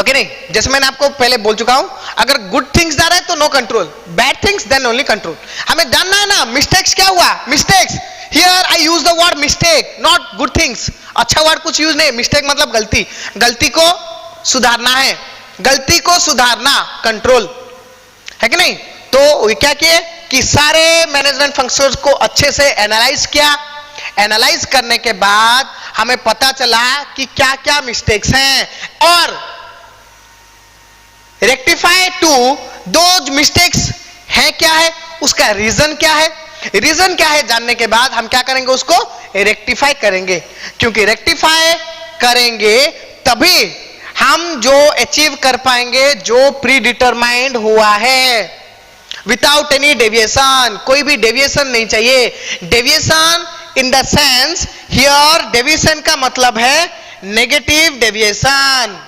ओके नहीं? जैसे मैंने आपको पहले बोल चुका हूं, अगर गुड थिंग्स जा रहा है तो no control, bad things then only control. हमें जानना है ना मिस्टेक्स क्या हुआ। Mistakes, here I use the word mistake, not good things. अच्छा वर्ड कुछ यूज नहीं, मिस्टेक मतलब गलती, गलती को सुधारना है, गलती को सुधारना, कंट्रोल, है कि नहीं? तो क्या किए कि सारे मैनेजमेंट फंक्शंस को अच्छे से एनालाइज किया। एनालाइज करने के बाद हमें पता चला कि क्या क्या मिस्टेक्स हैं, और रेक्टिफाई टू दोज मिस्टेक्स है क्या है, उसका रीजन क्या है। रीजन क्या है जानने के बाद हम क्या करेंगे? उसको रेक्टिफाई करेंगे, क्योंकि रेक्टिफाई करेंगे तभी हम जो अचीव कर पाएंगे जो प्री डिटरमाइंड हुआ है, विदाउट एनी डेविएशन। कोई भी डेविएशन नहीं चाहिए। Deviation in the sense, here deviation का मतलब है नेगेटिव डेविएशन।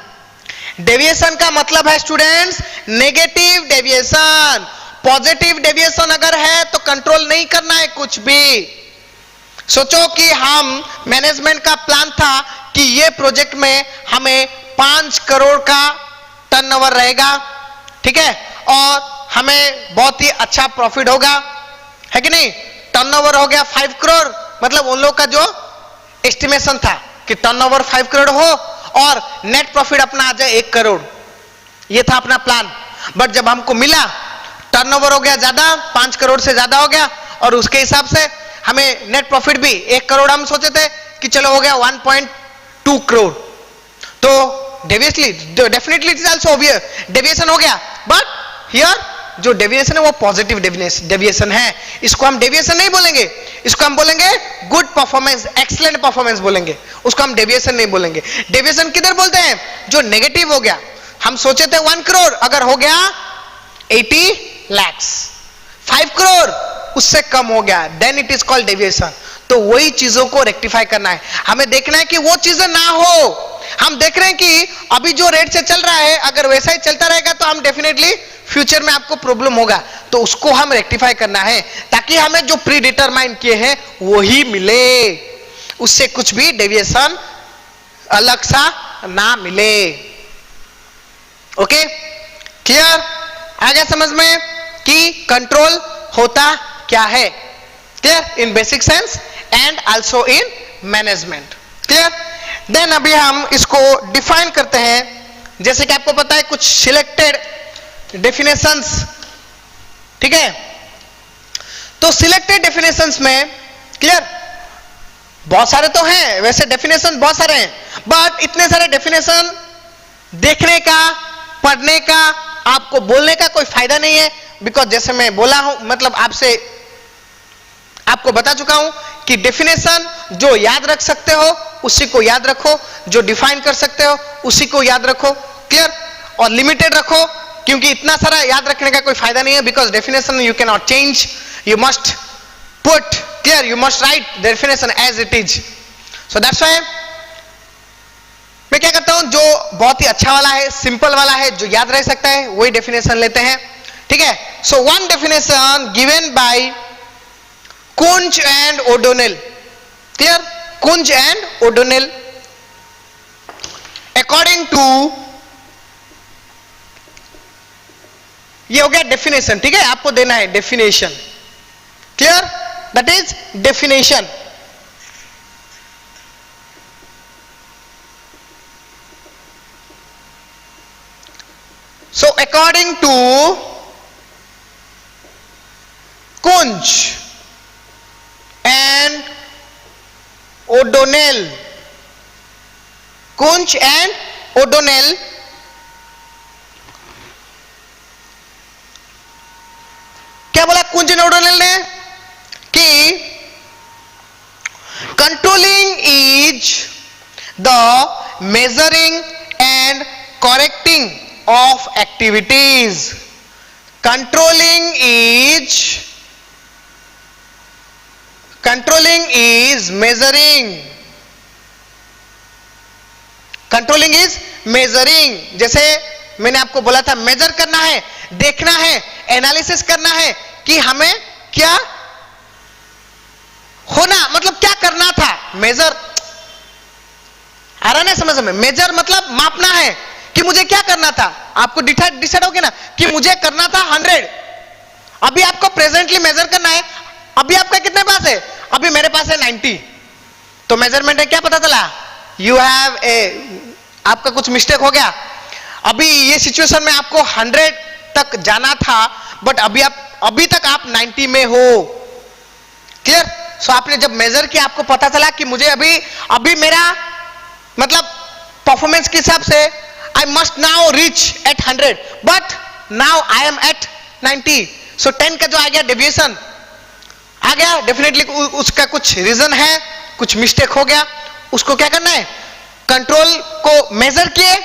डेविएशन का मतलब है students negative deviation. Positive deviation अगर है तो कंट्रोल नहीं करना है कुछ भी। सोचो कि हम मैनेजमेंट का प्लान था कि ये प्रोजेक्ट में हमें 5 करोड़ का टर्नओवर रहेगा, ठीक है, और हमें बहुत ही अच्छा प्रॉफिट होगा, है कि नहीं? टर्नओवर हो गया 5 करोड़, मतलब उन लोग का जो एस्टिमेशन था कि टर्नओवर 5 करोड़ हो और नेट प्रॉफिट अपना आ जाए 1 करोड़, ये था अपना प्लान। बट जब हमको मिला टर्नओवर हो गया ज्यादा, 5 करोड़ से ज्यादा हो गया, और उसके हिसाब से हमें नेट प्रॉफिट भी 1 करोड़ हम सोचे थे कि चलो हो गया 1.2 करोड़। तो definitely it is also deviation हो गया, बट हियर जो डेविएशन है वो पॉजिटिव डेविएशन है। इसको हम डेविएशन नहीं बोलेंगे, इसको हम बोलेंगे गुड परफॉर्मेंस, एक्सीलेंट परफॉर्मेंस बोलेंगे, उसको हम डेविएशन नहीं बोलेंगे। डेविएशन किधर बोलते हैं? जो नेगेटिव हो गया। हम सोचे थे 1 करोड़, अगर हो गया 80 लाख, 5 करोड़ उससे कम हो गया, then it is called deviation. तो वही चीजों को रेक्टिफाई करना है, हमें देखना है कि वो चीजें ना हो। हम देख रहे हैं कि अभी जो रेट से चल रहा है अगर वैसा ही चलता रहेगा तो हम डेफिनेटली फ्यूचर में आपको प्रॉब्लम होगा, तो उसको हम रेक्टिफाई करना है ताकि हमें जो प्री डिटरमाइन किए हैं वही मिले, उससे कुछ भी डेविएशन अलग सा ना मिले। Okay, clear? आ गया समझ में कि कंट्रोल होता क्या है? Clear? In basic sense and also in management. Clear? Then अभी हम इसको डिफाइन करते हैं। जैसे कि आपको पता है कुछ सिलेक्टेड डेफिनेशंस, ठीक है? तो सिलेक्टेड डेफिनेशंस में, क्लियर, बहुत सारे तो हैं, वैसे डेफिनेशन बहुत सारे हैं, बट इतने सारे डेफिनेशन देखने का, पढ़ने का, आपको बोलने का कोई फायदा नहीं है। बिकॉज जैसे मैं बोला हूं, मतलब आपको बता चुका हूं कि डेफिनेशन जो याद रख सकते हो उसी को याद रखो, जो डिफाइन कर सकते हो उसी को याद रखो, क्लियर? और लिमिटेड रखो, क्योंकि इतना सारा याद रखने का कोई फायदा नहीं है। Because definition you can not change, you must put, clear, you must write definition as it is. So that's why मैं क्या करता हूं, जो बहुत ही अच्छा वाला है, सिंपल वाला है, जो याद रह सकता है, वही डेफिनेशन लेते हैं, ठीक है। So one definition given by Koontz and O'Donnell, clear, Koontz and O'Donnell, according to, ये हो गया डेफिनेशन, ठीक है, आपको देना है definition, clear, that is definition. So according to Kunj and O'Donnell, Kunj and O'Donnell, क्या बोला कुंज एंड ओडोनेल ने कि controlling is the measuring and correcting of activities, controlling is measuring, controlling is measuring, जैसे मैंने आपको बोला था मेजर करना है, देखना है, एनालिसिस करना है कि हमें क्या होना, मतलब क्या करना था, मेजर आ रहा है समझ में, मेजर मतलब मापना है कि मुझे क्या करना था, आपको डिसाइड हो गया ना कि मुझे करना था 100, अभी आपको प्रेजेंटली मेजर करना है, अभी आपका कितने पास है, अभी मेरे पास है 90, तो मेजरमेंट है, क्या पता चला, यू हैव ए, आपका कुछ मिस्टेक हो गया, अभी ये सिचुएशन में आपको 100 तक जाना था, बट अभी तक आप 90 में हो, क्लियर। सो आपने जब मेजर किया, आपको पता चला कि मुझे अभी मेरा मतलब परफॉर्मेंस के हिसाब से I must now reach at 100, but now I am at 90. So 10 का जो आ गया डेविएशन आ गया, डेफिनेटली उसका कुछ रीजन है, कुछ मिस्टेक हो गया, उसको क्या करना है, कंट्रोल को मेजर किए,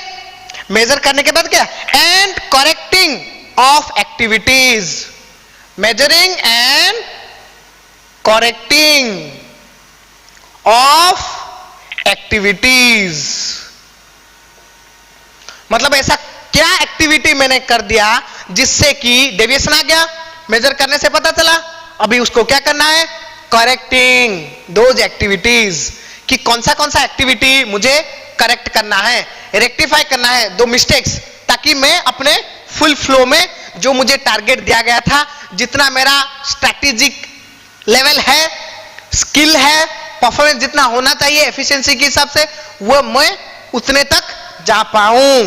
मेजर करने के बाद क्या, and correcting of activities, measuring and correcting of activities, मतलब ऐसा क्या एक्टिविटी मैंने कर दिया जिससे कि डेविएशन आ गया, मेजर करने से पता चला, अभी उसको क्या करना है, करेक्टिंग दोज एक्टिविटीज, कि कौन सा एक्टिविटी मुझे करेक्ट करना है, रेक्टिफाई करना है, दो मिस्टेक्स, ताकि मैं अपने फुल फ्लो में जो मुझे टारगेट दिया गया था, जितना मेरा स्ट्रैटेजिक लेवल है, स्किल है, परफॉर्मेंस जितना होना चाहिए एफिशिएंसी के हिसाब से, वो मैं उतने तक जा पाऊं।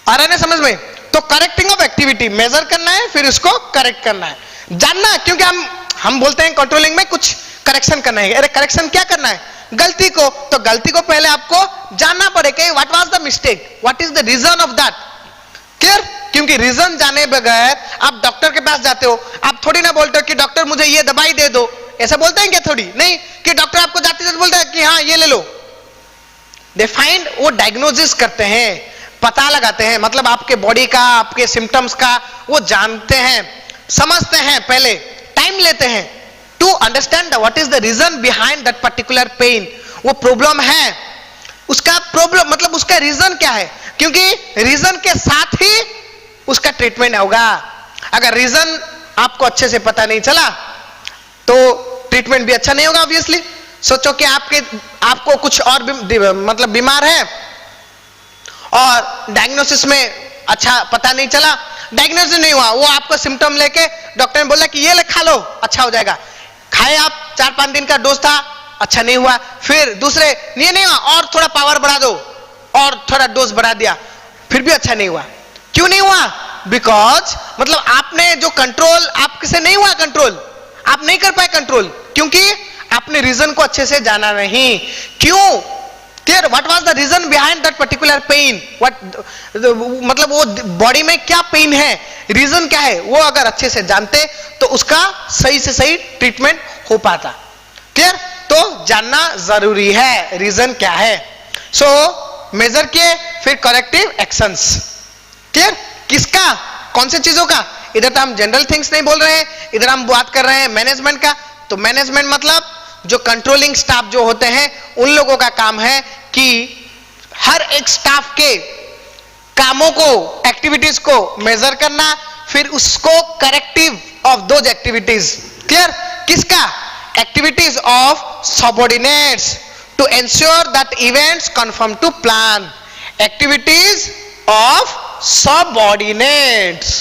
आ रहा है ना समझ में, तो करेक्टिंग ऑफ एक्टिविटी, मेजर करना है, फिर उसको करेक्ट करना है, जानना, क्योंकि हम बोलते हैं कंट्रोलिंग में कुछ करेक्शन करना है, अरे करेक्शन क्या करना है, गलती को, तो गलती को पहले आपको जानना पड़ेगा, what was the mistake, what is the reason of that, clear, क्योंकि रीजन जाने बगैर आप डॉक्टर के पास जाते हो, आप थोड़ी ना बोलते हो कि डॉक्टर मुझे ये दवाई दे दो, ऐसा बोलते हैं क्या, थोड़ी नहीं, कि डॉक्टर आपको जाते जाते बोलता है कि हाँ ये ले लो, दे फाइंड, वो डायग्नोसिस करते हैं, पता लगाते हैं, मतलब आपके बॉडी का, आपके सिम्टम्स का वो जानते हैं, समझते हैं, पहले टाइम लेते हैं to understand what is the reason behind that particular pain, वो प्रॉब्लम है, उसका प्रॉब्लम मतलब उसका रीजन क्या है, क्योंकि रीजन के साथ ही उसका ट्रीटमेंट होगा, अगर रीजन आपको अच्छे से पता नहीं चला तो ट्रीटमेंट भी अच्छा नहीं होगा ऑब्वियसली। सोचो कि आपको कुछ और मतलब बीमार है और डायग्नोसिस में अच्छा पता नहीं चला, डायग्नोसिस नहीं हुआ, वो आपका सिम्टम लेके डॉक्टर ने बोला कि ये ले खा लो अच्छा हो जाएगा, खाए आप 4-5 दिन का डोज था, अच्छा नहीं हुआ, फिर दूसरे ये नहीं हुआ और थोड़ा पावर बढ़ा दो और थोड़ा डोज बढ़ा दिया, फिर भी अच्छा नहीं हुआ, क्यों नहीं हुआ, बिकॉज मतलब आपने जो कंट्रोल आपसे नहीं हुआ, कंट्रोल आप नहीं कर पाए कंट्रोल, क्योंकि आपने रीजन को अच्छे से जाना नहीं, क्यों, clear, what was the reason behind that particular pain, मतलब वो बॉडी में क्या पेन है, रीजन क्या है, वो अगर अच्छे से जानते तो उसका सही से सही ट्रीटमेंट हो पाता, क्लियर, तो जानना जरूरी है रीजन क्या है। सो मेजर किए, फिर करेक्टिव एक्शंस, क्लियर, किसका, कौन से चीजों का, इधर तो हम जनरल थिंग्स नहीं बोल रहे हैं, इधर हम बात कर रहे हैं मैनेजमेंट का, तो मैनेजमेंट मतलब जो कंट्रोलिंग स्टाफ जो होते हैं उन लोगों का काम है कि हर एक स्टाफ के कामों को, एक्टिविटीज को मेजर करना, फिर उसको corrective of those activities. Clear? किसका? Activities of subordinates to ensure that events confirm to plan. Activities of subordinates.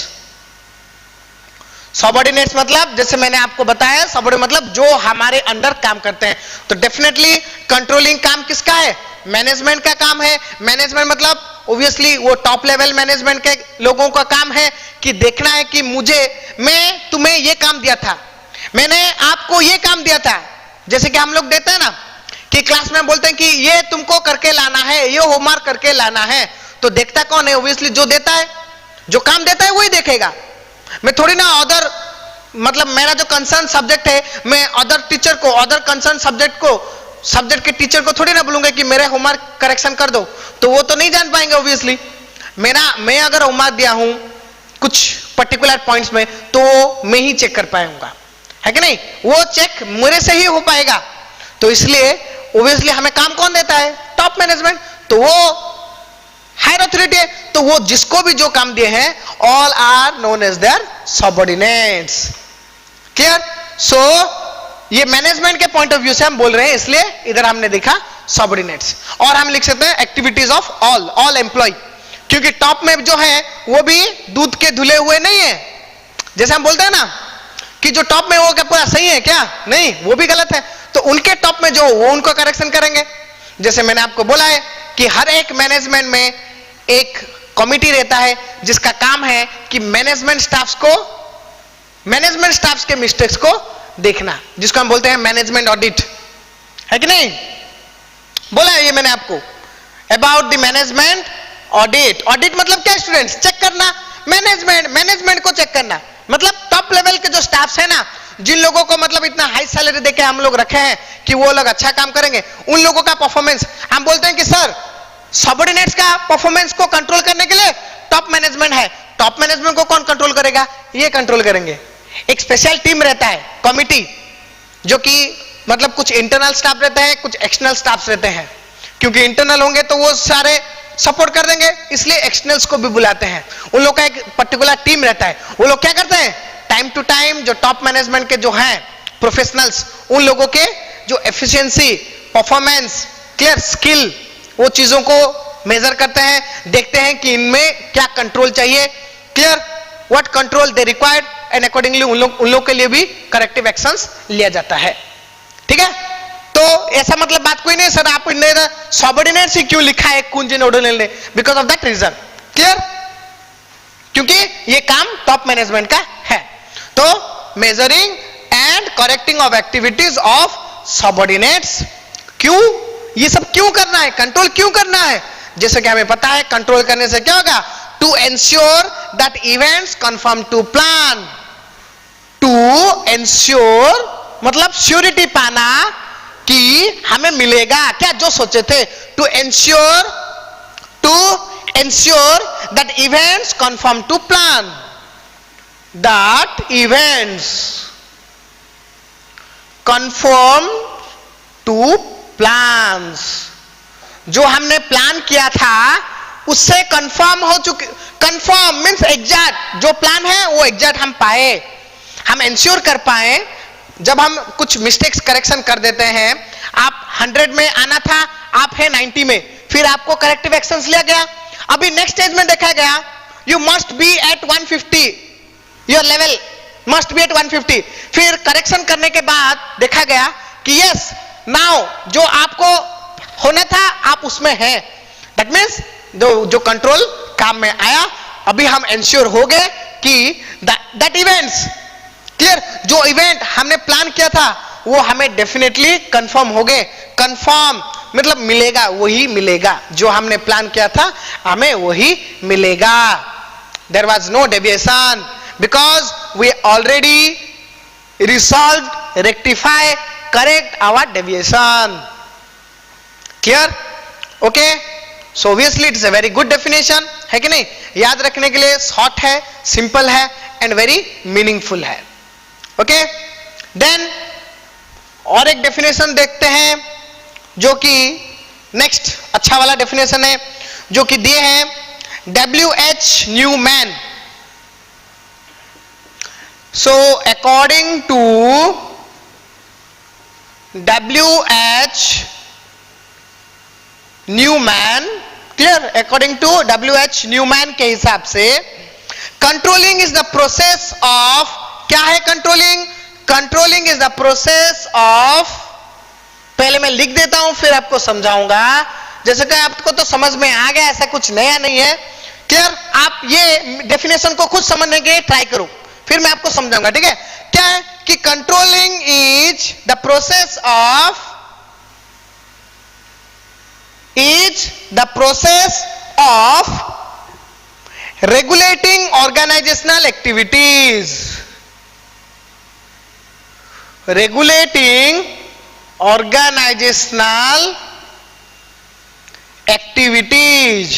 Subordinates मतलब जैसे मैंने आपको बताया, सबऑर्डिनेट मतलब जो हमारे अंडर काम करते हैं। तो डेफिनेटली कंट्रोलिंग काम किसका है? मैनेजमेंट का काम है। मैनेजमेंट मतलब ऑब्वियसली वो टॉप लेवल मैनेजमेंट के लोगों का काम है कि देखना है कि मैं तुम्हें ये काम दिया था, मैंने आपको ये काम दिया था। जैसे कि हम लोग देते हैं ना कि क्लास में बोलते हैं कि ये तुमको करके लाना है, ये होमवर्क करके लाना है, तो देखता कौन है? ऑब्वियसली जो देता है, जो काम देता है वही देखेगा। मैं थोड़ी ना अदर, मतलब मेरा जो कंसर्न सब्जेक्ट है, मैं अदर टीचर को, अदर कंसर्न सब्जेक्ट के टीचर को थोड़ी ना बोलूंगा कि मेरे होमवर्क करेक्शन कर दो, तो वो तो नहीं जान पाएंगे ऑब्वियसली। मैं अगर होमवर्क दिया हूं कुछ पर्टिकुलर पॉइंट्स में, तो मैं ही चेक कर पाऊंगा, है कि नहीं? वो चेक मेरे से ही हो पाएगा। तो इसलिए ऑब्वियसली हमें काम कौन देता है? Top management. तो वो हायर अथॉरिटी है, तो वो जिसको भी जो काम दिए हैं, all are known as their subordinates. Clear? So ये मैनेजमेंट के पॉइंट ऑफ व्यू से हम बोल रहे हैं, इसलिए इधर हमने देखा सबऑर्डिनेट्स। और हम लिख सकते हैं एक्टिविटीज ऑफ ऑल एम्प्लॉय, क्योंकि टॉप में जो है वो भी दूध के धुले हुए नहीं है। जैसे हम बोलते हैं ना कि जो टॉप में वो क्या पूरा सही है क्या? नहीं, वो भी गलत है। तो उनके टॉप में जो वो उनको करेक्शन करेंगे। जैसे मैंने आपको बोला है कि हर एक मैनेजमेंट में एक कमिटी रहता है जिसका काम है कि मैनेजमेंट स्टाफ्स के मिस्टेक्स को देखना, जिसको हम बोलते हैं मैनेजमेंट ऑडिट, है कि नहीं? बोला है ये मैंने आपको about the management audit. Audit मतलब क्या स्टूडेंट्स? चेक करना। मैनेजमेंट को चेक करना मतलब टॉप लेवल के जो स्टाफ्स है ना, जिन लोगों को मतलब इतना हाई सैलरी देके हम लोग रखे हैं कि वो लोग अच्छा काम करेंगे, उन लोगों का परफॉर्मेंस हम बोलते हैं कि सर सबऑर्डिनेट्स का परफॉर्मेंस को कंट्रोल करने के लिए टॉप मैनेजमेंट है। टॉप मैनेजमेंट को कौन कंट्रोल करेगा? ये कंट्रोल करेंगे। एक स्पेशल टीम रहता है, कमिटी, जो कि मतलब कुछ इंटरनल स्टाफ रहते हैं, कुछ एक्सटर्नल स्टाफ रहते हैं। क्योंकि इंटरनल होंगे तो वो सारे सपोर्ट कर देंगे, इसलिए एक्सटर्नल्स को भी बुलाते हैं। उन लोग का एक पर्टिकुलर टीम रहता है। वो लोग क्या करते हैं? टाइम टू टाइम जो टॉप मैनेजमेंट के जो हैं प्रोफेशनल्स, उन लोगों के जो एफिशिएंसी, परफॉर्मेंस, क्लियर स्किल, वो चीजों को मेजर करते हैं, देखते हैं कि इनमें क्या कंट्रोल चाहिए, clear what control they required, and accordingly उन लोग के लिए भी करेक्टिव एक्शंस लिया जाता है। ठीक है? तो ऐसा मतलब बात कोई नहीं सर आप सबऑर्डिनेट्स ही क्यों लिखा है कुंज नोडल ने? Because of that reason. Clear? क्योंकि ये काम टॉप मैनेजमेंट का है। तो measuring and correcting of activities of subordinates. क्यों? ये सब क्यों करना है? कंट्रोल क्यों करना है? जैसे कि हमें पता है कंट्रोल करने से क्या होगा? To ensure that events confirm to plan. To ensure मतलब श्योरिटी पाना कि हमें मिलेगा क्या जो सोचे थे। To ensure that events confirm to plan. That events confirm to plans. जो हमने प्लान किया था उससे कंफर्म हो चुके। कंफर्म मींस एग्जैक्ट, जो प्लान है वो एग्जैक्ट हम पाए, हम इंश्योर कर पाए। जब हम कुछ मिस्टेक्स करेक्शन कर देते हैं, आप 100 में आना था, आप है 90 में, फिर आपको करेक्टिव एक्शंस लिया गया। अभी नेक्स्ट स्टेज में देखा गया you must be at 150, your level must be at 150। फिर करेक्शन करने के बाद देखा गया कि यस नाउ जो आपको होना था आप उसमें हैं। दैट मीन्स जो कंट्रोल काम में आया। अभी हम इंश्योर हो गए कि दैट इवेंट्स, क्लियर, जो इवेंट हमने प्लान किया था वो हमें डेफिनेटली कंफर्म हो गए। कंफर्म मतलब मिलेगा, वही मिलेगा जो हमने प्लान किया था, हमें वही मिलेगा। There was no deviation because we already resolve, rectify, correct our deviation. Clear? Okay, so obviously it's a very good definition, है कि नहीं? याद रखने के लिए शॉर्ट है, सिंपल है एंड वेरी मीनिंगफुल है। ओके, देन और एक डेफिनेशन देखते हैं जो कि नेक्स्ट अच्छा वाला डेफिनेशन है जो कि दिए हैं W.H. Newman. So according to W.H. Newman, clear, according to W.H. Newman के हिसाब से controlling is the process of, क्या है controlling? Controlling is the process of, पहले मैं लिख देता हूं फिर आपको समझाऊंगा. जैसे कि आपको तो समझ में आ गया, ऐसा कुछ नया नहीं है. क्लियर, आप ये डेफिनेशन को खुद समझने के ट्राई करो, फिर मैं आपको समझाऊंगा. ठीक है, क्या है कि controlling is the process of, regulating organizational activities. Regulating organizational activities.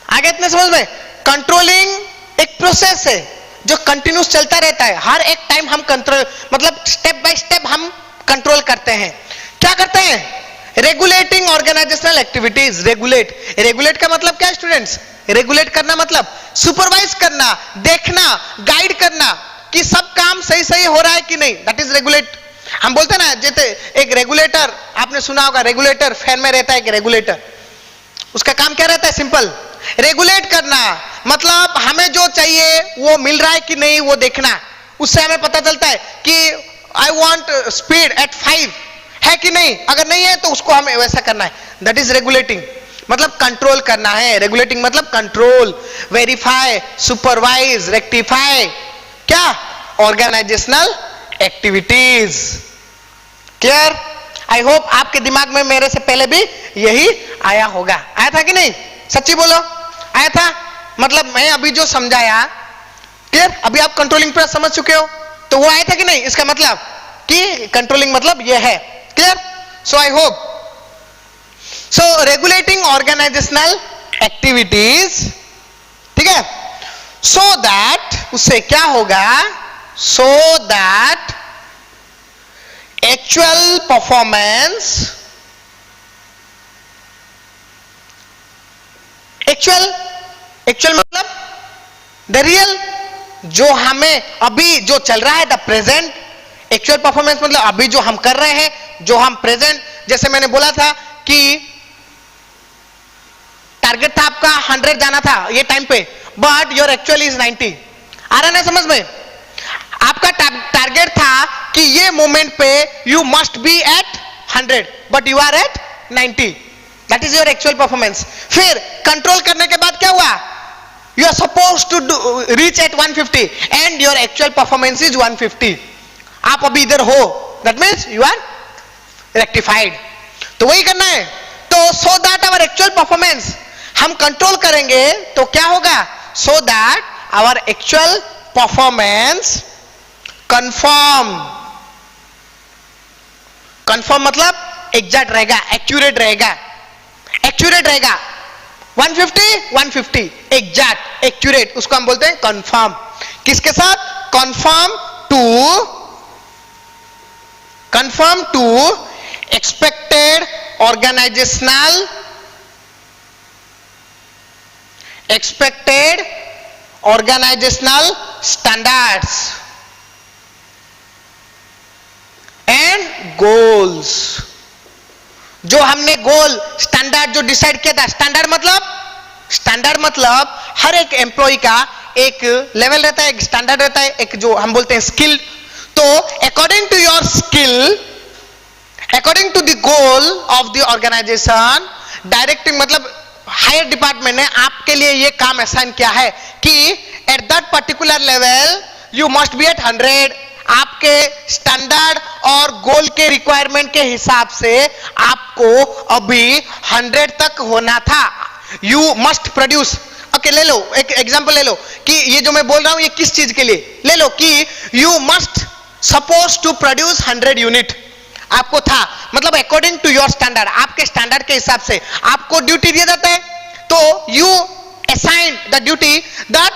आगे इतने समझ में? कंट्रोलिंग एक प्रोसेस है जो कंटिन्यूस चलता रहता है. हर एक टाइम हम कंट्रोल, मतलब स्टेप बाय स्टेप हम कंट्रोल करते हैं. क्या करते हैं? Regulating organisational activities. रेगुलेट का मतलब क्या है स्टूडेंट्स? रेगुलेट करना मतलब सुपरवाइज करना, देखना, गाइड करना कि सब काम सही सही हो रहा है कि नहीं. That is regulate. हम बोलते हैं ना, जैसे एक रेगुलेटर, आपने सुना होगा रेगुलेटर, फैन में रहता है एक रेगुलेटर. उसका काम क्या रहता है? सिंपल, रेगुलेट करना. मतलब हमें जो चाहिए वो मिल रहा है कि नहीं वो देखना. उससे हमें पता चलता है कि आई वॉन्ट स्पीड एट 5 है कि नहीं. अगर नहीं है तो उसको हमें वैसा करना है. दैट इज रेगुलेटिंग, मतलब कंट्रोल करना है. रेगुलेटिंग मतलब कंट्रोल, वेरीफाई, सुपरवाइज, रेक्टिफाई, क्या? Organisational activities. Clear? I hope आपके दिमाग में मेरे से पहले भी यही आया होगा. आया था कि नहीं? सच्ची बोलो, आया था? मतलब मैं अभी जो समझाया, क्लियर, अभी आप कंट्रोलिंग पर समझ चुके हो, तो वो आया था कि नहीं? इसका मतलब कि कंट्रोलिंग मतलब ये है. Clear? So I hope. So regulating organisational activities, ठीक है, सो दैट, उससे क्या होगा? So that actual performance, actual मतलब द रियल, जो हमें अभी जो चल रहा है, द प्रेजेंट. एक्चुअल परफॉर्मेंस मतलब अभी जो हम कर रहे हैं, जो हम प्रेजेंट. जैसे मैंने बोला था कि टारगेट था आपका 100 जाना था ये टाइम पे, बट योर एक्चुअल इज 90. आ रहा है समझ में? आपका टारगेट था कि ये मोमेंट पे you must be at 100, but you are at 90. That is your actual performance. फिर कंट्रोल करने के बाद क्या हुआ? You are suppose to reach at 150 and your actual performance is 150. आप अभी इधर हो, that means you are rectified. तो वही करना है. तो so that our actual performance, हम कंट्रोल करेंगे तो क्या होगा? So that our actual performance confirm मतलब एग्जैक्ट रहेगा, एक्यूरेट रहेगा. 150 एग्जैक्ट, एक्यूरेट, उसको हम बोलते हैं कंफर्म. किसके साथ? Confirm to expected organisational standards and goals. जो हमने गोल, स्टैंडर्ड जो डिसाइड किया था. स्टैंडर्ड मतलब हर एक एम्प्लॉय का एक लेवल रहता है, एक स्टैंडर्ड रहता है, एक जो हम बोलते हैं स्किल. तो according to your skill, according to the goal of the organisation, directing मतलब हायर डिपार्टमेंट ने आपके लिए ये काम असाइन किया है कि at that particular level you must be at 100. आपके स्टैंडर्ड और गोल के रिक्वायरमेंट के हिसाब से आपको अभी 100 तक होना था. You must produce. ओके, ले लो एक एग्जांपल, ले लो कि ये जो मैं बोल रहा हूं ये किस चीज के लिए. ले लो कि you must suppose to produce 100 unit. आपको था, मतलब अकॉर्डिंग टू योर स्टैंडर्ड, आपके स्टैंडर्ड के हिसाब से आपको ड्यूटी दिया जाता है. तो you assign the duty that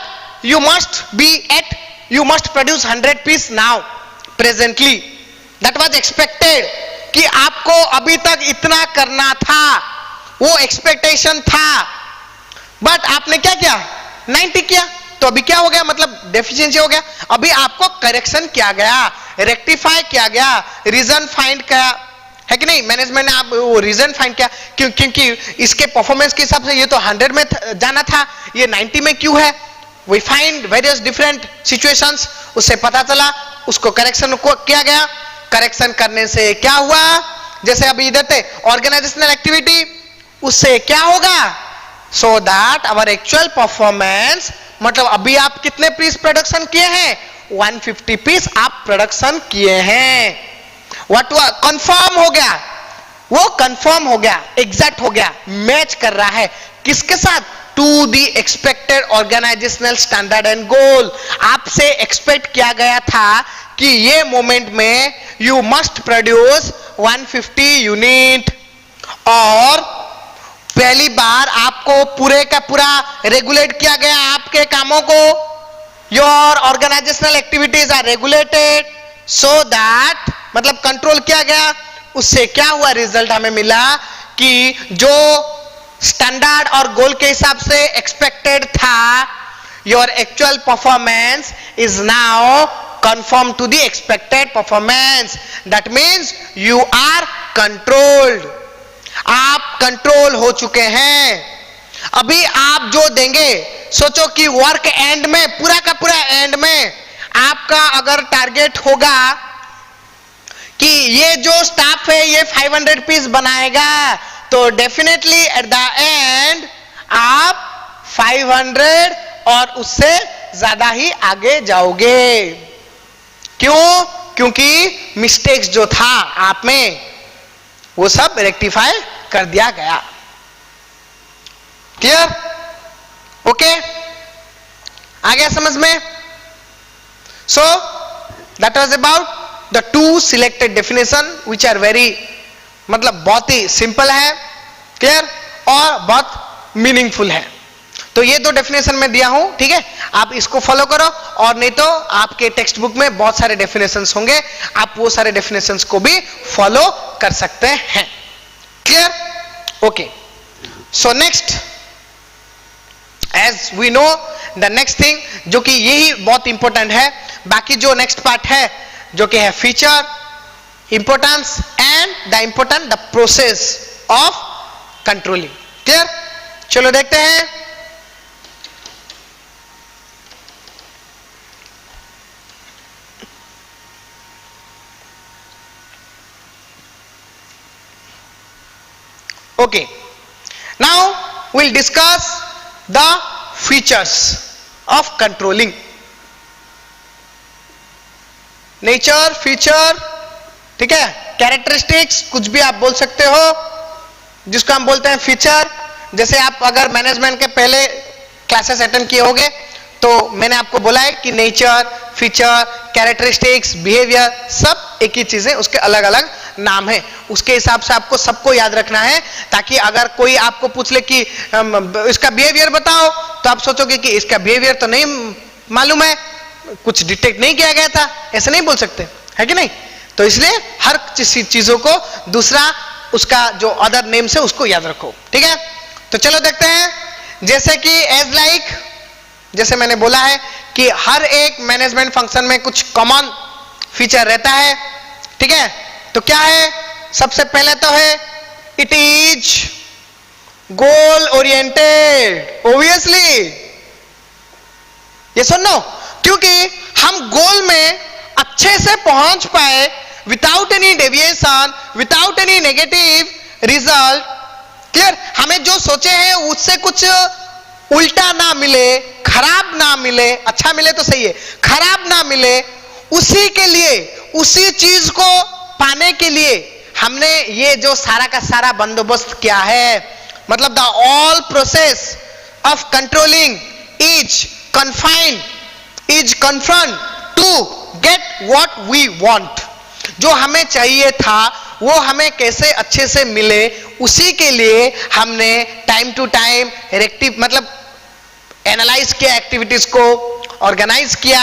you must produce 100 piece now, presently. That was expected. कि आपको अभी तक इतना करना था, वो एक्सपेक्टेशन था, बट आपने क्या किया, 90 किया, तो अभी क्या हो गया, मतलब डेफिशिएंसी हो गया। अभी आपको करेक्शन किया गया, रेक्टिफाई किया गया, रीजन फाइंड किया, है कि नहीं, मैनेजमेंट ने आप वो रीजन फाइंड किया, क्योंकि इसके परफॉर्मेंस के हिसाब से ये तो 100 में जाना था, ये 90 में क्यों है। We find various different situations, उससे पता चला, उसको करेक्शन को किया गया। करेक्शन करने से क्या हुआ, जैसे अभी इधर थे ऑर्गेनाइजेशनल एक्टिविटी, उससे क्या होगा, so that our actual performance, मतलब अभी आप कितने पीस प्रोडक्शन किए हैं, 150 पीस आप प्रोडक्शन किए हैं। व्हाट हुआ, कंफर्म हो गया, वो कंफर्म हो गया, एग्जैक्ट हो गया, मैच कर रहा है किसके साथ, to the expected organisational standard and goal. आपसे एक्सपेक्ट किया गया था कि ये मोमेंट में यू मस्ट प्रोड्यूस 150 यूनिट, और पहली बार आपको पूरे का पूरा रेगुलेट किया गया आपके कामों को, your organisational activities are regulated so that, मतलब कंट्रोल किया गया। उससे क्या हुआ, रिजल्ट हमें मिला कि जो स्टैंडर्ड और गोल के हिसाब से एक्सपेक्टेड था, your actual performance is now conform to the expected performance. That means you are controlled. आप कंट्रोल हो चुके हैं। अभी आप जो देंगे, सोचो कि वर्क एंड में, पूरा का पूरा एंड में आपका अगर टारगेट होगा कि ये जो स्टाफ है ये 500 पीस बनाएगा, तो डेफिनेटली एट द एंड आप 500 और उससे ज्यादा ही आगे जाओगे। क्यों? क्योंकि मिस्टेक्स जो था आप में वो सब रेक्टिफाई कर दिया गया। क्लियर? ओके, आ गया समझ में? So that was about the two selected definition which are very, मतलब बहुत ही सिंपल है, क्लियर, और बहुत मीनिंगफुल है। तो ये दो डेफिनेशन मैं दिया हूं, ठीक है, आप इसको फॉलो करो, और नहीं तो आपके टेक्स्ट बुक में बहुत सारे डेफिनेशंस होंगे, आप वो सारे डेफिनेशंस को भी फॉलो कर सकते हैं। Clear? Okay, so next, as we know the next thing, जो कि यही बहुत इंपॉर्टेंट है, बाकी जो नेक्स्ट पार्ट है जो कि है feature, importance and the important the process of controlling. Clear? चलो देखते हैं। Okay, now we'll discuss the features of controlling. Nature, feature, ठीक है, कैरेक्टरिस्टिक्स, कुछ भी आप बोल सकते हो, जिसको हम बोलते हैं फीचर। जैसे आप अगर मैनेजमेंट के पहले क्लासेस अटेंड किए होंगे तो मैंने आपको बोला है कि नेचर, फीचर, कैरेक्टरिस्टिक्स, बिहेवियर, सब एक ही चीज है, उसके अलग अलग नाम है। उसके हिसाब से आपको सबको याद रखना है, ताकि अगर कोई आपको पूछ ले कि इसका बिहेवियर बताओ, तो आप सोचोगे कि इसका बिहेवियर तो नहीं मालूम है, कुछ डिटेक्ट नहीं किया गया था, ऐसे नहीं बोल सकते, है कि नहीं? तो इसलिए हर चीजों को दूसरा उसका जो अदर नेम से उसको याद रखो, ठीक है? तो चलो देखते हैं। जैसे कि एज लाइक, जैसे मैंने बोला है कि हर एक मैनेजमेंट फंक्शन में कुछ कॉमन फीचर रहता है, ठीक है? तो क्या है? सबसे पहले तो है it is goal oriented. Obviously ये सुनो, क्योंकि हम गोल में अच्छे से पहुंच पाए without any deviation, without any negative result. Clear? हमें जो सोचे हैं उससे कुछ उल्टा ना मिले, खराब ना मिले, अच्छा मिले तो सही है, खराब ना मिले, उसी के लिए, उसी चीज को पाने के लिए हमने ये जो सारा का सारा बंदोबस्त किया है। मतलब the all process of controlling is confined, is confront to get what we want. जो हमें चाहिए था वो हमें कैसे अच्छे से मिले, उसी के लिए हमने टाइम टू टाइम मतलब एनालाइज किया, एक्टिविटीज को ऑर्गेनाइज किया,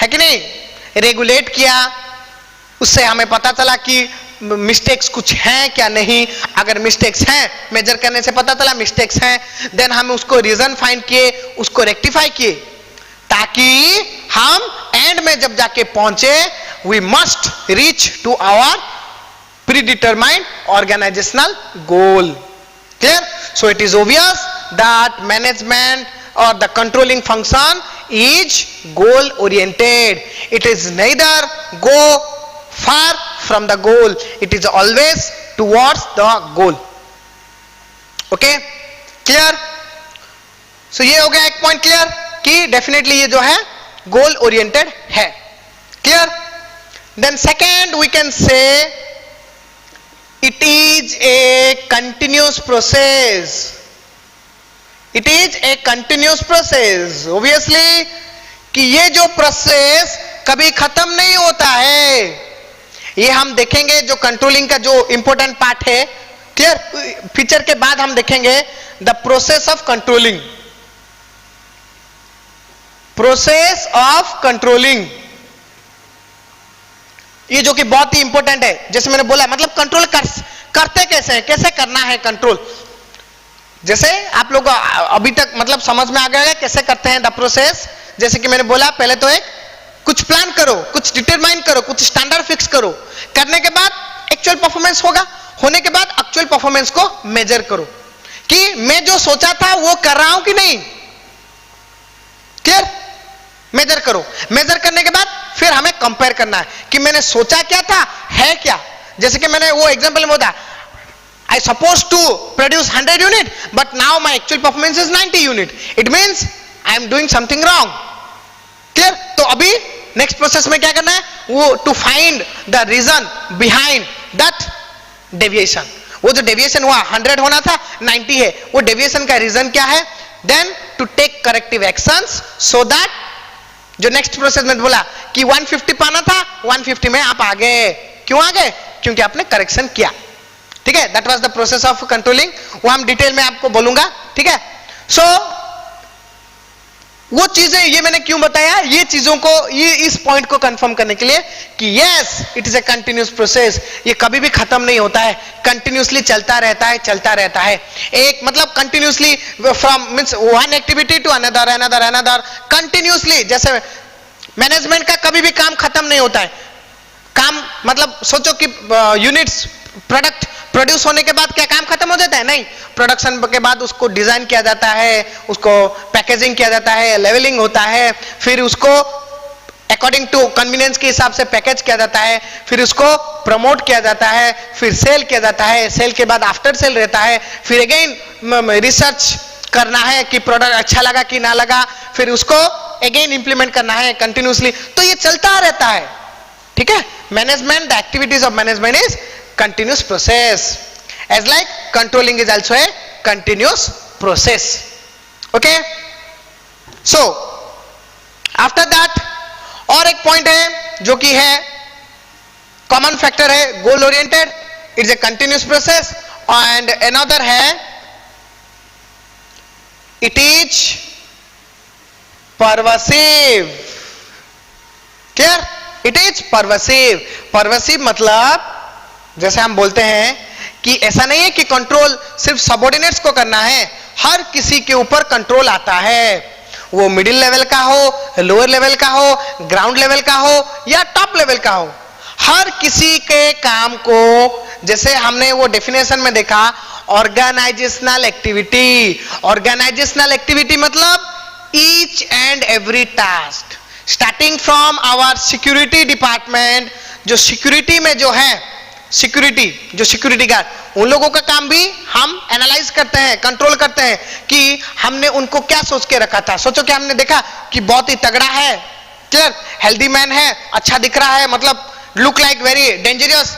है कि नहीं, रेगुलेट किया। उससे हमें पता चला कि मिस्टेक्स कुछ हैं क्या नहीं, अगर मिस्टेक्स हैं, मेजर करने से पता चला मिस्टेक्स हैं, देन हम उसको रीजन फाइंड किए, उसको रेक्टिफाई किए, ताकि हम एंड में जब जाके पहुंचे we must reach to our predetermined organisational goal. Clear? So it is obvious that management or the controlling function is goal oriented. It is neither go far from the goal, it is always towards the goal. Okay? Clear? So ये हो गया एक पॉइंट क्लियर कि डेफिनेटली ये जो है गोल ओरिएंटेड है. Clear? Then second we can say it is a continuous process. It is a continuous process. Obviously कि ये जो प्रोसेस कभी खत्म नहीं होता है, ये हम देखेंगे जो कंट्रोलिंग का जो इंपॉर्टेंट पार्ट है. क्लियर? फीचर के बाद हम देखेंगे the process of controlling. Process of controlling ये जो कि बहुत ही इंपॉर्टेंट है. जैसे मैंने बोला मतलब कंट्रोल करते कैसे हैं, कैसे करना है कंट्रोल. जैसे आप लोग अभी तक मतलब समझ में आ गया है कैसे करते हैं द प्रोसेस. जैसे कि मैंने बोला पहले तो एक कुछ प्लान करो, कुछ डिटरमाइन करो, कुछ स्टैंडर्ड फिक्स करो, करने के बाद एक्चुअल परफॉर्मेंस होगा, होने के बाद एक्चुअल परफॉर्मेंस को मेजर करो कि मैं जो सोचा था वो कर रहा हूं कि नहीं. क्लियर? मेजर करो, मेजर करने के बाद फिर हमें कंपेयर करना है कि मैंने सोचा क्या था, है क्या. जैसे कि मैंने वो एग्जांपल में बताया I supposed to produce 100 unit but now my actual performance is 90 unit. It means I am doing something wrong. Clear? तो अभी नेक्स्ट प्रोसेस में क्या करना है, वो to find the reason behind that deviation. वो जो डेविएशन हुआ 100 होना था 90 है, वो डेविएशन का रीजन क्या है. Then to take corrective actions so that जो नेक्स्ट प्रोसेस में बोला कि 150 पाना था 150 में आप आ गए. क्यों आ गए? क्योंकि आपने करेक्शन किया. ठीक है? That was the process of controlling. वो हम डिटेल में आपको बोलूंगा. ठीक है? सो वो चीजें ये मैंने क्यों बताया, ये चीजों को ये इस पॉइंट को कंफर्म करने के लिए कि yes it is a continuous process. ये कभी भी खत्म नहीं होता है, कंटिन्यूसली चलता रहता है, चलता रहता है. एक मतलब continuously from means one activity to another another another continuously. जैसे मैनेजमेंट का कभी भी काम खत्म नहीं होता है. काम मतलब सोचो कि यूनिट्स प्रोडक्ट प्रोड्यूस होने के बाद क्या काम खत्म हो जाता है? नहीं. प्रोडक्शन के बाद उसको डिजाइन किया जाता है, उसको पैकेजिंग किया जाता है, लेवलिंग होता है, फिर उसको अकॉर्डिंग टू कन्वीनियंस के हिसाब से पैकेज किया जाता है, फिर उसको प्रमोट किया जाता है, फिर सेल किया जाता है, सेल के बाद आफ्टर सेल रहता है, फिर अगेन रिसर्च करना है कि प्रोडक्ट अच्छा लगा कि ना लगा, फिर उसको अगेन इंप्लीमेंट करना है कंटिन्यूसली. तो ये चलता रहता है. ठीक है? Management, the activities of management is continuous process, as like controlling is also a continuous process. Okay? So after that और एक पॉइंट है जो कि है कॉमन फैक्टर है goal oriented. It's a continuous process. And another है it is pervasive. Clear? It is pervasive. Pervasive मतलब जैसे हम बोलते हैं कि ऐसा नहीं है कि कंट्रोल सिर्फ सबऑर्डिनेट्स को करना है, हर किसी के ऊपर कंट्रोल आता है. वो मिडिल लेवल का हो, लोअर लेवल का हो, ग्राउंड लेवल का हो या टॉप लेवल का हो, हर किसी के काम को जैसे हमने वो डेफिनेशन में देखा ऑर्गेनाइजेशनल एक्टिविटी. ऑर्गेनाइजेशनल एक्टिविटी मतलब each and every task starting from our security department. जो सिक्योरिटी में जो है सिक्योरिटी, जो सिक्योरिटी गार्ड, उन लोगों का काम भी हम एनालाइज करते हैं, कंट्रोल करते हैं कि हमने उनको क्या सोच के रखा था. सोचो कि हमने देखा कि बहुत ही तगड़ा है, क्लियर, हेल्दी मैन है, अच्छा दिख रहा है, मतलब लुक लाइक वेरी डेंजरस.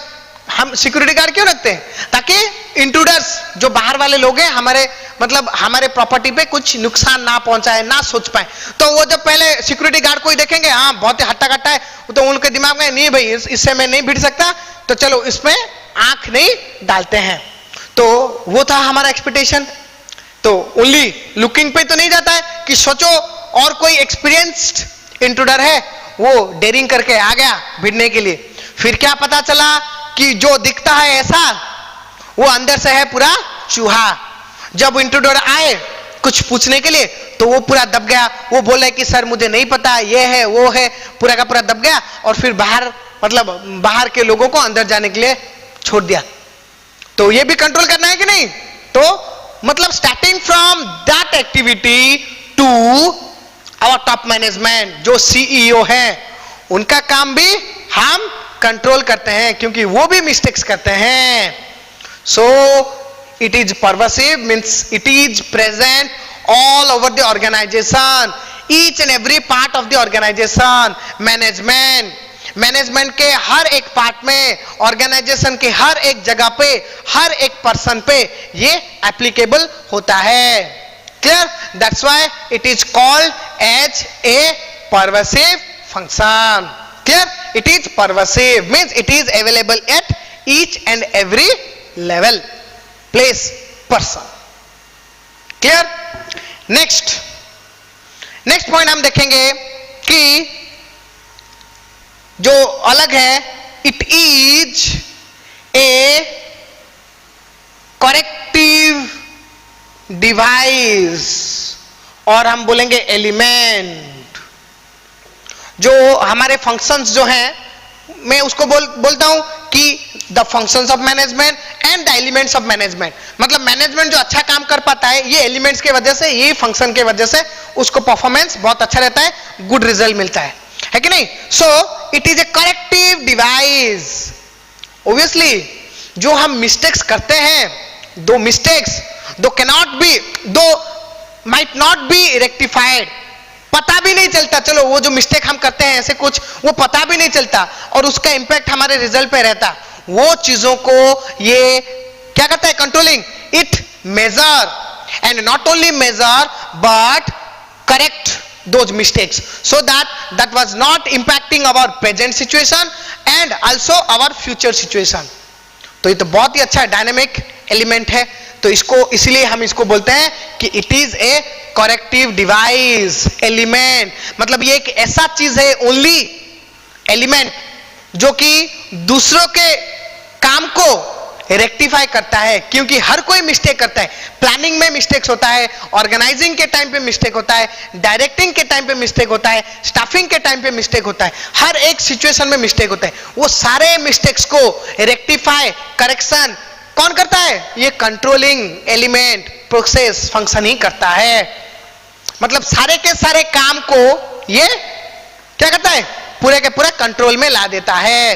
हम सिक्योरिटी गार्ड क्यों रखते हैं? ताकि इंट्रूडर्स जो बाहर वाले लोग हैं हमारे मतलब हमारे प्रॉपर्टी पे कुछ नुकसान ना पहुंचाए, ना सोच पाए. तो वो जब पहले सिक्योरिटी गार्ड को ही देखेंगे, हाँ बहुत ही हट्टा कट्टा है, तो उनके दिमाग में नहीं भाई इससे मैं नहीं भिड़ सकता, तो चलो इसमें आंख नहीं डालते हैं. तो वो था हमारा एक्सपेक्टेशन. तो ओनली लुकिंग पे तो नहीं जाता है कि सोचो और कोई एक्सपीरियंस्ड इंट्रूडर है, वो डेयरिंग करके आ गया भिड़ने के लिए, फिर क्या पता चला कि जो दिखता है ऐसा वो अंदर से है पूरा चूहा। जब इंट्रोडर आए कुछ पूछने के लिए तो वो पूरा दब गया, वो बोले कि सर मुझे नहीं पता, ये है वो है, पूरा का पूरा दब गया और फिर बाहर मतलब बाहर के लोगों को अंदर जाने के लिए छोड़ दिया। तो ये भी कंट्रोल करना है कि नहीं? तो मतलब starting from that activity to our top management, जो सीईओ है उनका काम भी हम कंट्रोल करते हैं क्योंकि वो भी मिस्टेक्स करते हैं। So it is pervasive means it is present all over the organisation, each and every part of the organisation. Management के हर एक पार्ट में, ऑर्गेनाइजेशन के हर एक जगह पे, हर एक पर्सन पे ये एप्लीकेबल होता है। Clear? That's why it is called as a pervasive function. Clear? It is pervasive means it is available at each and every level, place, person. Clear? Next point हम देखेंगे कि जो अलग है, it is a corrective device और हम बोलेंगे एलिमेंट। जो हमारे फंक्शंस जो हैं, मैं उसको बोलता हूं कि the functions of management and the elements of management. मतलब मैनेजमेंट जो अच्छा काम कर पाता है ये एलिमेंट्स के वजह से, ये फंक्शन के वजह से उसको परफॉर्मेंस बहुत अच्छा रहता है, गुड रिजल्ट मिलता है कि नहीं? सो it is a corrective device. Obviously जो हम मिस्टेक्स करते हैं, दो मिस्टेक्स दो कैनॉट बी, दो माइट नॉट बी रेक्टिफाइड, पता भी नहीं चलता, चलो वो जो मिस्टेक हम करते हैं ऐसे कुछ, वो पता भी नहीं चलता और उसका इंपैक्ट हमारे रिजल्ट पे रहता, वो चीजों को ये क्या करता है? Controlling. It measure and not only measure but correct those mistakes so that was not impacting our present situation and also our future situation। तो ये तो बहुत ही अच्छा डायनेमिक एलिमेंट है, तो इसको इसलिए हम इसको बोलते हैं कि it is a corrective device. Element मतलब ये एक ऐसा चीज है, ओनली एलिमेंट जो कि दूसरों के काम को रेक्टिफाई करता है, क्योंकि हर कोई मिस्टेक करता है। प्लानिंग में मिस्टेक्स होता है, ऑर्गेनाइजिंग के टाइम पे मिस्टेक होता है, डायरेक्टिंग के टाइम पे मिस्टेक होता है, स्टाफिंग के टाइम पे मिस्टेक होता है, हर एक सिचुएशन में मिस्टेक होता है। वो सारे मिस्टेक्स को रेक्टिफाई, करेक्शन कौन करता है? ये कंट्रोलिंग एलिमेंट, प्रोसेस, फंक्शन ही करता है। मतलब सारे के सारे काम को ये क्या करता है? पूरे के पूरा कंट्रोल में ला देता है।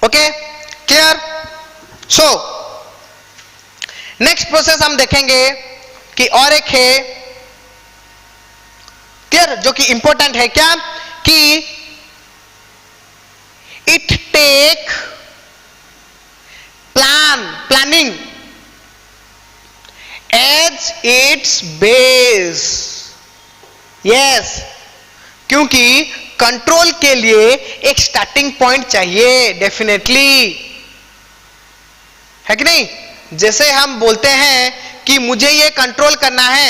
Okay, clear? So next process हम देखेंगे कि और एक है, क्लियर, जो कि इंपॉर्टेंट है, क्या कि it take planning as its base। yes, क्योंकि कंट्रोल के लिए एक स्टार्टिंग पॉइंट चाहिए डेफिनेटली, है कि नहीं? जैसे हम बोलते हैं कि मुझे ये कंट्रोल करना है,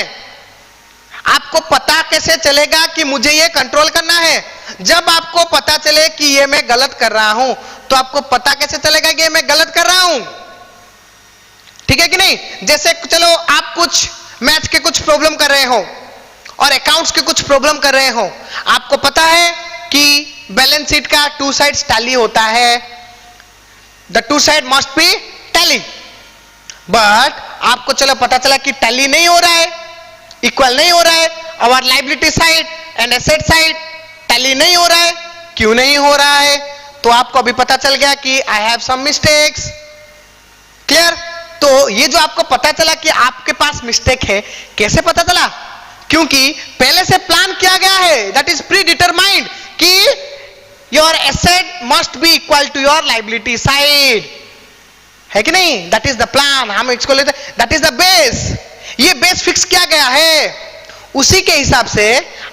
आपको पता कैसे चलेगा कि मुझे ये कंट्रोल करना है? जब आपको पता चले कि ये मैं गलत कर रहा हूं, तो आपको पता कैसे चलेगा कि ये मैं गलत कर रहा हूं? ठीक है कि नहीं? जैसे चलो आप कुछ मैथ्स के कुछ प्रॉब्लम कर रहे हो और अकाउंट्स के कुछ प्रॉब्लम कर रहे हो, आपको पता है कि बैलेंस शीट का टू साइड्स टैली होता है, the two side must B tally, but आपको चलो पता चला कि टैली नहीं हो रहा है, इक्वल नहीं हो रहा है, और liability side and asset side tally नहीं हो रहा है। क्यों नहीं हो रहा है? तो आपको अभी पता चल गया कि I have some mistakes. Clear? तो ये जो आपको पता चला कि आपके पास मिस्टेक है, कैसे पता चला? क्योंकि पहले से प्लान किया गया है, दैट इज प्री डिटरमाइंड कि your asset must be equal to your liability side, है कि नहीं? दैट इज द प्लान, हम इसको लेते हैं, दैट इज द बेस। ये बेस फिक्स किया गया है, उसी के हिसाब से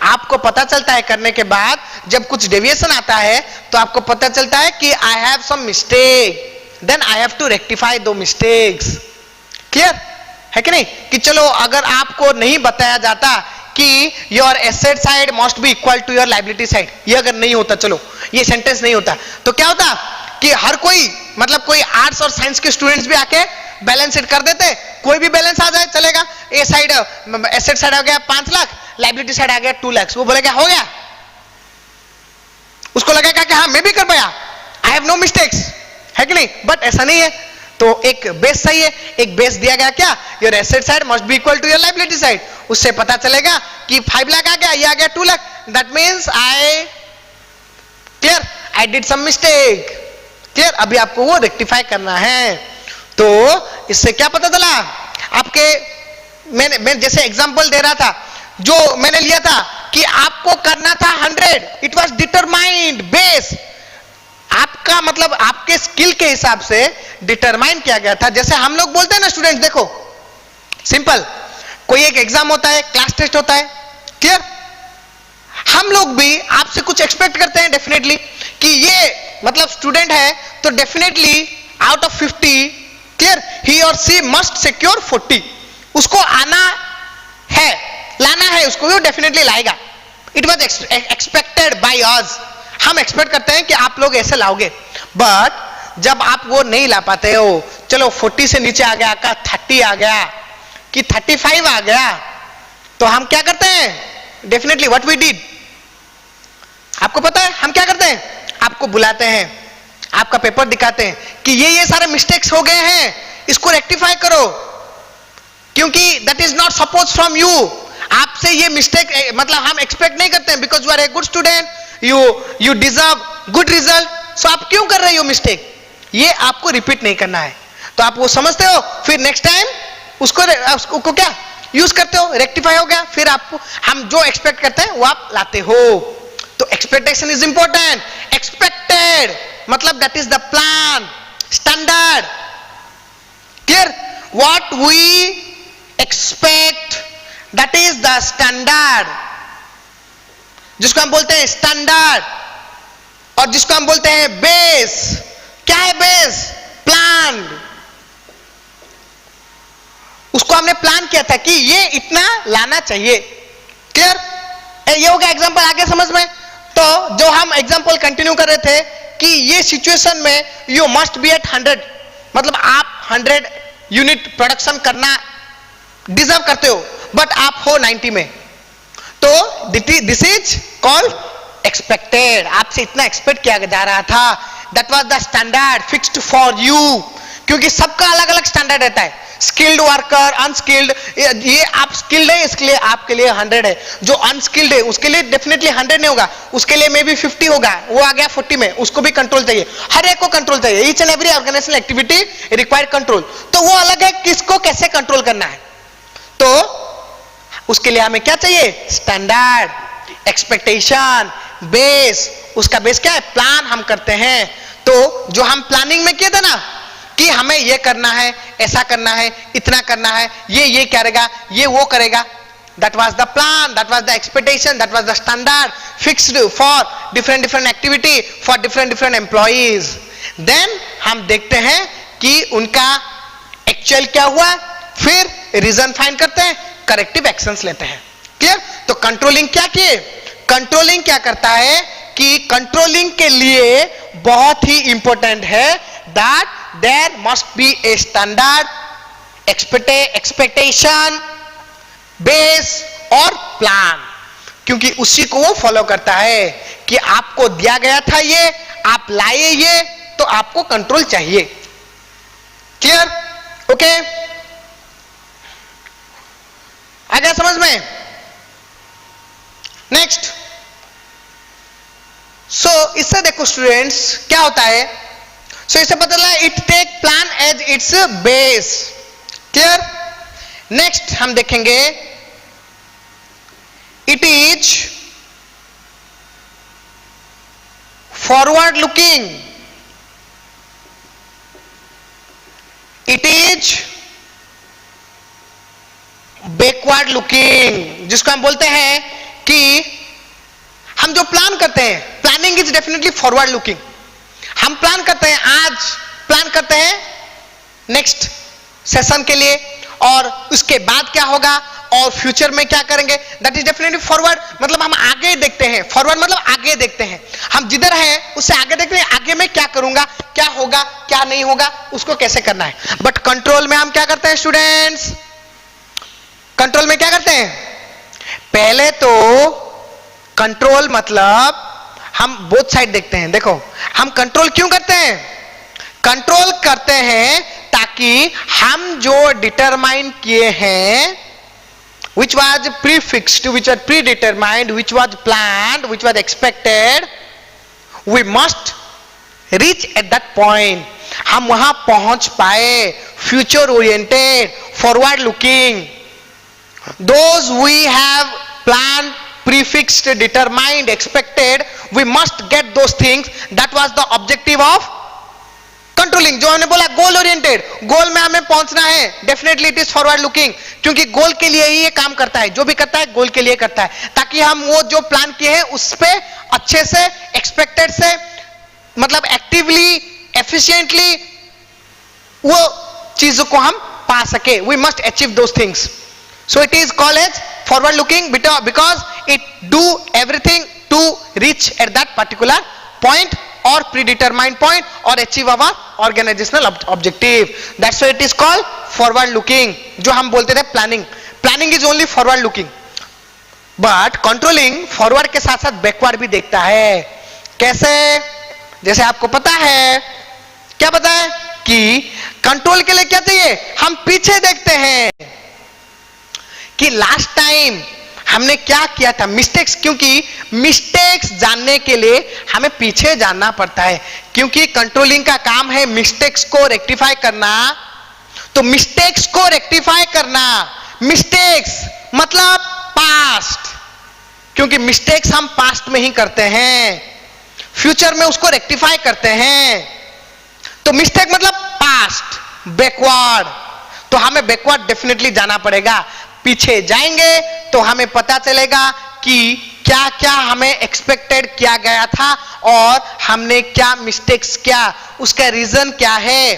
आपको पता चलता है करने के बाद, जब कुछ डेविएशन आता है तो आपको पता चलता है कि I have some mistake, then I have to rectify दो मिस्टेक्स। क्लियर है कि नहीं? कि चलो अगर आपको नहीं बताया जाता कि your asset side must be equal to your liability side, ये अगर नहीं होता, चलो ये सेंटेंस नहीं होता, तो क्या होता कि हर कोई मतलब कोई आर्ट्स और साइंस के स्टूडेंट्स भी आके बैलेंस शीट कर देते, कोई भी बैलेंस आ जाए चलेगा, ए साइड एसेट साइड आ गया 5 लाख, लायबिलिटी साइड आ गया 2 लाख, वो बोलेगा हो गया, उसको लगेगा कि हाँ मैं भी कर पाया, आई हैव नो मिस्टेक्स, है कि नहीं? बट ऐसा नहीं है। तो एक बेस सही है, एक बेस दिया गया क्या, your asset side must be equal to your liability side, उससे पता चलेगा कि 5 लाख आ गया, ये आ गया 2 lakh, that means I clear, I did some mistake, clear. अभी आपको वो रेक्टिफाई करना है। तो इससे क्या पता चला आपके, मैं जैसे एग्जांपल दे रहा था, जो मैंने लिया था कि आपको करना था 100, इट वाज डिटरमाइंड बेस, आपका मतलब आपके स्किल के हिसाब से डिटरमाइन किया गया था। जैसे हम लोग बोलते हैं ना स्टूडेंट, देखो सिंपल, कोई एक एग्जाम होता है, क्लास टेस्ट होता है, क्लियर, हम लोग भी आपसे कुछ एक्सपेक्ट करते हैं डेफिनेटली कि ये मतलब स्टूडेंट है तो डेफिनेटली आउट ऑफ 50, क्लियर, ही और सी मस्ट सिक्योर 40, उसको आना है, लाना है उसको, वो डेफिनेटली लाएगा, it was expected by us, हम एक्सपेक्ट करते हैं कि आप लोग ऐसे लाओगे। बट जब आप वो नहीं ला पाते हो, चलो 40 से नीचे आ गया का 30 आ गया कि 35 आ गया, तो हम क्या करते हैं, डेफिनेटली व्हाट वी डिड, आपको पता है हम क्या करते हैं, आपको बुलाते हैं, आपका पेपर दिखाते हैं कि ये सारे मिस्टेक्स हो गए हैं, इसको रेक्टिफाई करो, क्योंकि that is not suppose from you, आपसे ये मिस्टेक मतलब हम एक्सपेक्ट नहीं करते हैं, because you are a good student, you deserve good result, so आप क्यों कर रहे हो मिस्टेक, ये आपको रिपीट नहीं करना है। तो आप वो समझते हो, फिर नेक्स्ट टाइम उसको क्या यूज करते हो, रेक्टिफाई हो गया, फिर आपको हम जो एक्सपेक्ट करते हैं वो आप लाते हो। तो एक्सपेक्टेशन इज इंपॉर्टेंट, एक्सपेक्टेड मतलब that is the plan, standard, clear, what we expect that is the standard, जिसको हम बोलते हैं स्टैंडर्ड, और जिसको हम बोलते हैं बेस। क्या है बेस? प्लान, उसको हमने प्लान किया था कि ये इतना लाना चाहिए, क्लियर, ये हो गया एग्जांपल, आगे समझ में। तो जो हम एग्जांपल कंटिन्यू कर रहे थे कि ये सिचुएशन में यू मस्ट बी एट 100, मतलब आप 100 यूनिट प्रोडक्शन करना डिजर्व करते हो, बट आप हो 90 में, तो दिस इज कॉल्ड एक्सपेक्टेड, आपसे इतना एक्सपेक्ट किया जा रहा था, that was the standard fixed for you, क्योंकि सबका अलग अलग स्टैंडर्ड रहता है, स्किल्ड वर्कर, अनस्किल्ड, ये आप स्किल्ड है इसके लिए आपके लिए 100 है, जो अनस्किल्ड है उसके लिए डेफिनेटली 100 नहीं होगा, उसके लिए मे बी 50 होगा, वो आ गया 40 में, उसको भी कंट्रोल चाहिए, हर एक को कंट्रोल चाहिए, each and every organisational activity required control. तो वो अलग है किसको कैसे कंट्रोल करना है, तो उसके लिए हमें क्या चाहिए, स्टैंडर्ड, एक्सपेक्टेशन, बेस, उसका बेस क्या है, प्लान हम करते हैं। तो जो हम प्लानिंग में किए थे ना कि हमें ये करना है, ऐसा करना है, इतना करना है, ये करेगा, ये वो करेगा, that was the plan, that was the expectation, that was the standard fixed for different activity for different employees। then हम देखते हैं कि उनका एक्चुअल क्या हुआ, फिर रीजन फाइंड करते हैं, करेक्टिव एक्शंस लेते हैं, क्लियर। तो कंट्रोलिंग क्या किए, कंट्रोलिंग क्या करता है कि कंट्रोलिंग के लिए बहुत ही इंपॉर्टेंट है that there must be a standard, expectation, base और प्लान, क्योंकि उसी को वो फॉलो करता है कि आपको दिया गया था ये, आप लाए ये, तो आपको कंट्रोल चाहिए, क्लियर, ओके, आ गया समझ में। नेक्स्ट, सो इससे देखो स्टूडेंट्स क्या होता है, सो इससे पता चला it take plan as its base, clear. Next हम देखेंगे it is forward looking, it is backward looking, जिसको हम बोलते हैं कि हम जो प्लान करते हैं, planning is definitely forward looking, हम प्लान करते हैं, आज प्लान करते हैं नेक्स्ट सेशन के लिए, और उसके बाद क्या होगा, और फ्यूचर में क्या करेंगे, दैट इज डेफिनेटली फॉरवर्ड, मतलब हम आगे देखते हैं, फॉरवर्ड मतलब आगे देखते हैं, हम जिधर हैं उससे आगे देखते हैं, आगे में क्या करूंगा, क्या होगा, क्या नहीं होगा, उसको कैसे करना है। बट कंट्रोल में हम क्या करते हैं स्टूडेंट्स, कंट्रोल में क्या करते हैं, पहले तो कंट्रोल मतलब हम बोथ साइड देखते हैं। देखो हम कंट्रोल क्यों करते हैं, कंट्रोल करते हैं ताकि हम जो डिटरमाइन किए हैं, which was prefixed, which was predetermined, which was planned, which was expected, we must reach at that point, हम वहां पहुंच पाए, future oriented, forward looking, those we have planned, prefixed, determined, expected, we must get those things, that was the objective of controlling. जो हमने बोला गोल ओरिएंटेड, गोल में हमें पहुंचना है, definitely it is forward looking, क्योंकि गोल के लिए ही ये काम करता है, जो भी करता है गोल के लिए करता है, ताकि हम वो जो प्लान किए हैं उस पे अच्छे से, एक्सपेक्टेड से, मतलब एक्टिवली, एफिशिएंटली वो चीजों को हम पा सके। We must achieve those things, so it is called as forward looking, because it do everything to reach at that particular point or predetermined point or achieve our organizational objective. That's why it is called forward looking. जो हम बोलते थे planning, planning is only forward looking, but controlling forward के साथ साथ backward भी देखता है। कैसे, जैसे आपको पता है, क्या पता है कि कंट्रोल के लिए क्या चाहिए, हम पीछे देखते हैं कि लास्ट टाइम हमने क्या किया था, मिस्टेक्स, क्योंकि मिस्टेक्स जानने के लिए हमें पीछे जानना पड़ता है, क्योंकि कंट्रोलिंग का काम है मिस्टेक्स को रेक्टिफाई करना। तो मिस्टेक्स को रेक्टिफाई करना, मिस्टेक्स मतलब पास्ट, क्योंकि मिस्टेक्स हम पास्ट में ही करते हैं, फ्यूचर में उसको रेक्टिफाई करते हैं। तो मिस्टेक मतलब पास्ट, बैकवर्ड, तो हमें बैकवर्ड डेफिनेटली जाना पड़ेगा। पीछे जाएंगे तो हमें पता चलेगा कि क्या क्या हमें एक्सपेक्टेड किया गया था और हमने क्या मिस्टेक्स किया, उसका रीजन क्या है।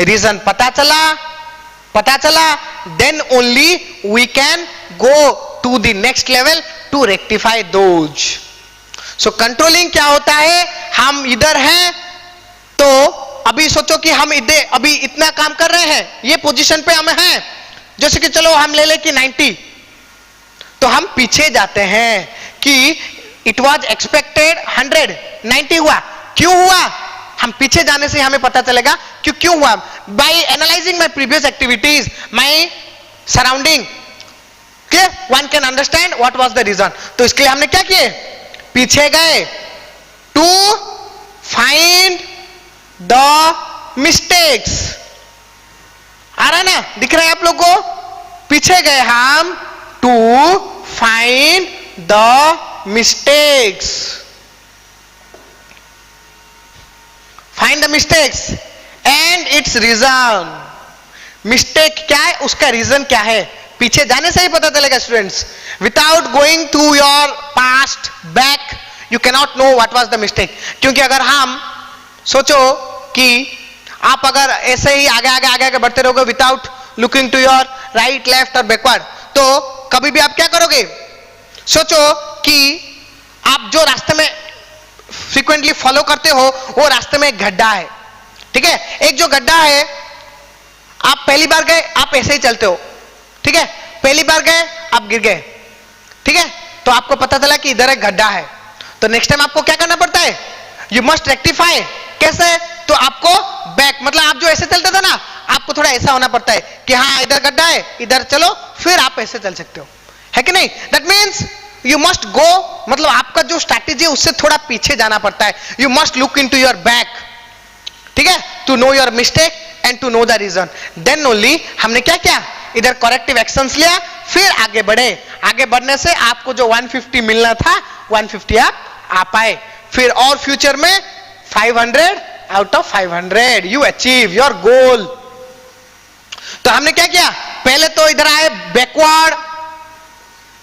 रीजन पता चला, then only we can go to the next level to rectify those. So controlling क्या होता है, हम इधर हैं तो अभी सोचो कि हम इधर अभी इतना काम कर रहे हैं, ये पोजीशन पे हम हैं, जैसे कि चलो हम ले ले कि 90, तो हम पीछे जाते हैं कि इट वाज एक्सपेक्टेड 100, 90 हुआ, क्यों हुआ, हम पीछे जाने से हमें पता चलेगा कि क्यों हुआ। By analysing my previous activities, my surrounding, clear, one can understand what was the reason. तो इसके लिए हमने क्या किए, पीछे गए टू फाइंड द मिस्टेक्स। आ रहा है ना, दिख रहा है आप लोग को, पीछे गए हम to find the mistakes, find the mistakes and its reason. Mistake क्या है, उसका रीजन क्या है, पीछे जाने से ही पता चलेगा students. Without going to your past back you can not know what was the mistake. क्योंकि अगर हम सोचो कि आप अगर ऐसे ही आगे बढ़ते रहोगे without looking to your right, left और बैकवर्ड, तो कभी भी आप क्या करोगे, सोचो कि आप जो रास्ते में फ्रीक्वेंटली फॉलो करते हो वो रास्ते में एक गड्ढा है, ठीक है, एक जो गड्ढा है, आप पहली बार गए, आप ऐसे ही चलते हो, ठीक है, पहली बार गए आप गिर गए, ठीक है, तो आपको पता चला कि इधर एक गड्ढा है, तो नेक्स्ट टाइम आपको क्या करना पड़ता है, यू मस्ट रेक्टिफाई। कैसे, तो आपको बैक, मतलब आप जो ऐसे चलते थे ना, आपको थोड़ा ऐसा होना पड़ता है कि हाँ इधर गड्ढा है, इधर चलो, फिर आप ऐसे चल सकते हो, है कि नहीं। That means you must go, मतलब आपका जो स्ट्रैटेजी है उससे थोड़ा पीछे जाना पड़ता है। You must look into your back, ठीक है, to know your mistake and to know the reason. Then only हमने क्या किया, इधर करेक्टिव एक्शंस लिया, फिर आगे बढ़े। आगे बढ़ने से आपको जो 150 मिलना था 150 आप आ पाए, फिर और फ्यूचर में 500 out of 500 you achieve your goal. तो हमने क्या किया, पहले तो इधर आए बैकवर्ड,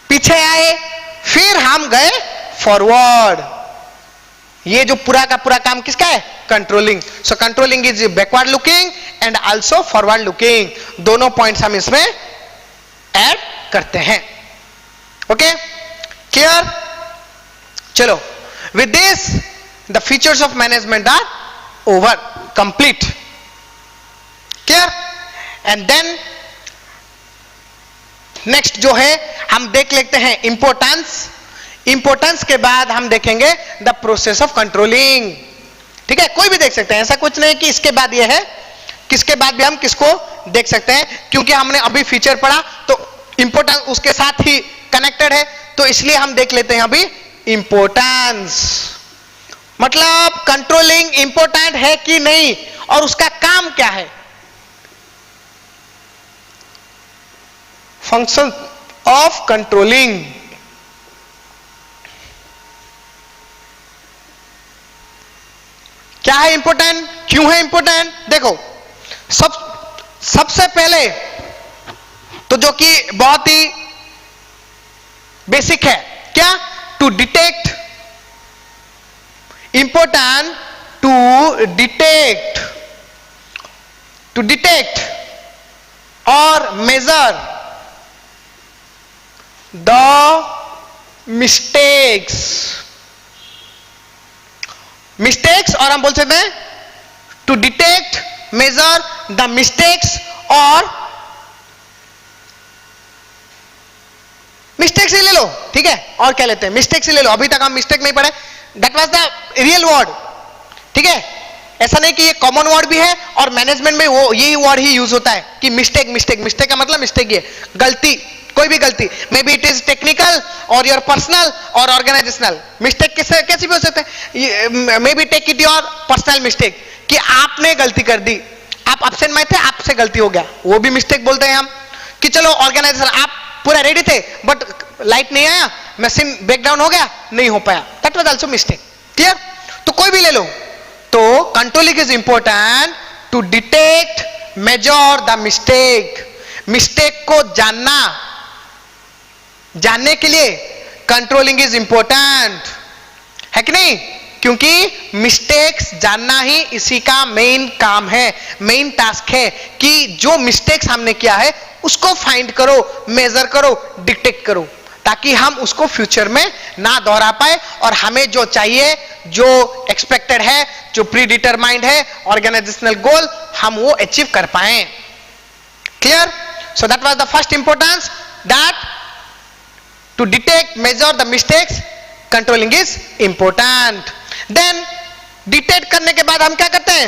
पीछे आए, फिर हम गए फॉरवर्ड। ये जो पूरा का पूरा काम किसका है, controlling. So controlling is backward looking and also forward looking, दोनों पॉइंट्स हम इसमें ऐड करते हैं। Okay, clear? चलो, with this the features of management are over, complete, clear? And then next जो है हम देख लेते हैं इंपोर्टेंस। इंपोर्टेंस के बाद हम देखेंगे द प्रोसेस ऑफ कंट्रोलिंग। ठीक है, कोई भी देख सकते हैं, ऐसा कुछ नहीं कि इसके बाद ये है, किसके बाद भी हम किसको देख सकते हैं, क्योंकि हमने अभी फीचर पढ़ा तो इंपोर्टेंस उसके साथ ही कनेक्टेड है, तो इसलिए हम देख लेते हैं अभी इंपोर्टेंस। मतलब कंट्रोलिंग इंपोर्टेंट है कि नहीं और उसका काम क्या है। फंक्शन ऑफ कंट्रोलिंग, क्या है इंपोर्टेंट, क्यों है इंपोर्टेंट? देखो, सबसे पहले तो जो कि बहुत ही बेसिक है, क्या? To detect, important to detect और मेजर द मिस्टेक्स और हम बोल सकते हैं to detect, measure the mistakes और मिस्टेक्स ही ले लो, ठीक है? और क्या लेते हैं? मिस्टेक्स ही ले लो। अभी तक हम मिस्टेक नहीं पढ़े, that was the real word, ठीक है? ऐसा नहीं कि ये कॉमन वर्ड भी है और मैनेजमेंट में वो यही वर्ड ही यूज होता है कि मिस्टेक। मिस्टेक का मतलब मिस्टेक ये गलती, कोई भी गलती, may be it is technical और योर पर्सनल और ऑर्गेनाइजेशनल। मिस्टेक कैसी भी हो सकते हैं, may be take it your personal mistake, कि आपने गलती कर दी, आप एब्सेंट में थे, आपसे गलती हो गया, वो भी मिस्टेक बोलते हैं हम। कि चलो ऑर्गेनाइजेशन, आप पूरा रेडी थे बट लाइट नहीं आया, मशीन ब्रेकडाउन हो गया, नहीं हो पाया, that was also mistake. Clear? तो कोई भी ले लो, तो controlling is important to detect, measure the mistake को जानने के लिए कंट्रोलिंग इज इंपॉर्टेंट है कि नहीं? क्योंकि मिस्टेक्स जानना ही इसी का मेन काम है, मेन टास्क है कि जो मिस्टेक्स हमने किया है उसको फाइंड करो, मेजर करो, डिटेक्ट करो, ताकि हम उसको फ्यूचर में ना दोहरा पाए और हमें जो चाहिए, जो एक्सपेक्टेड है, जो प्री डिटरमाइंड है, ऑर्गेनाइजेशनल गोल, हम वो अचीव कर पाए। Clear? So that was the first importance, that to detect, measure the mistakes, controlling is important. Then detect करने के बाद हम क्या करते हैं?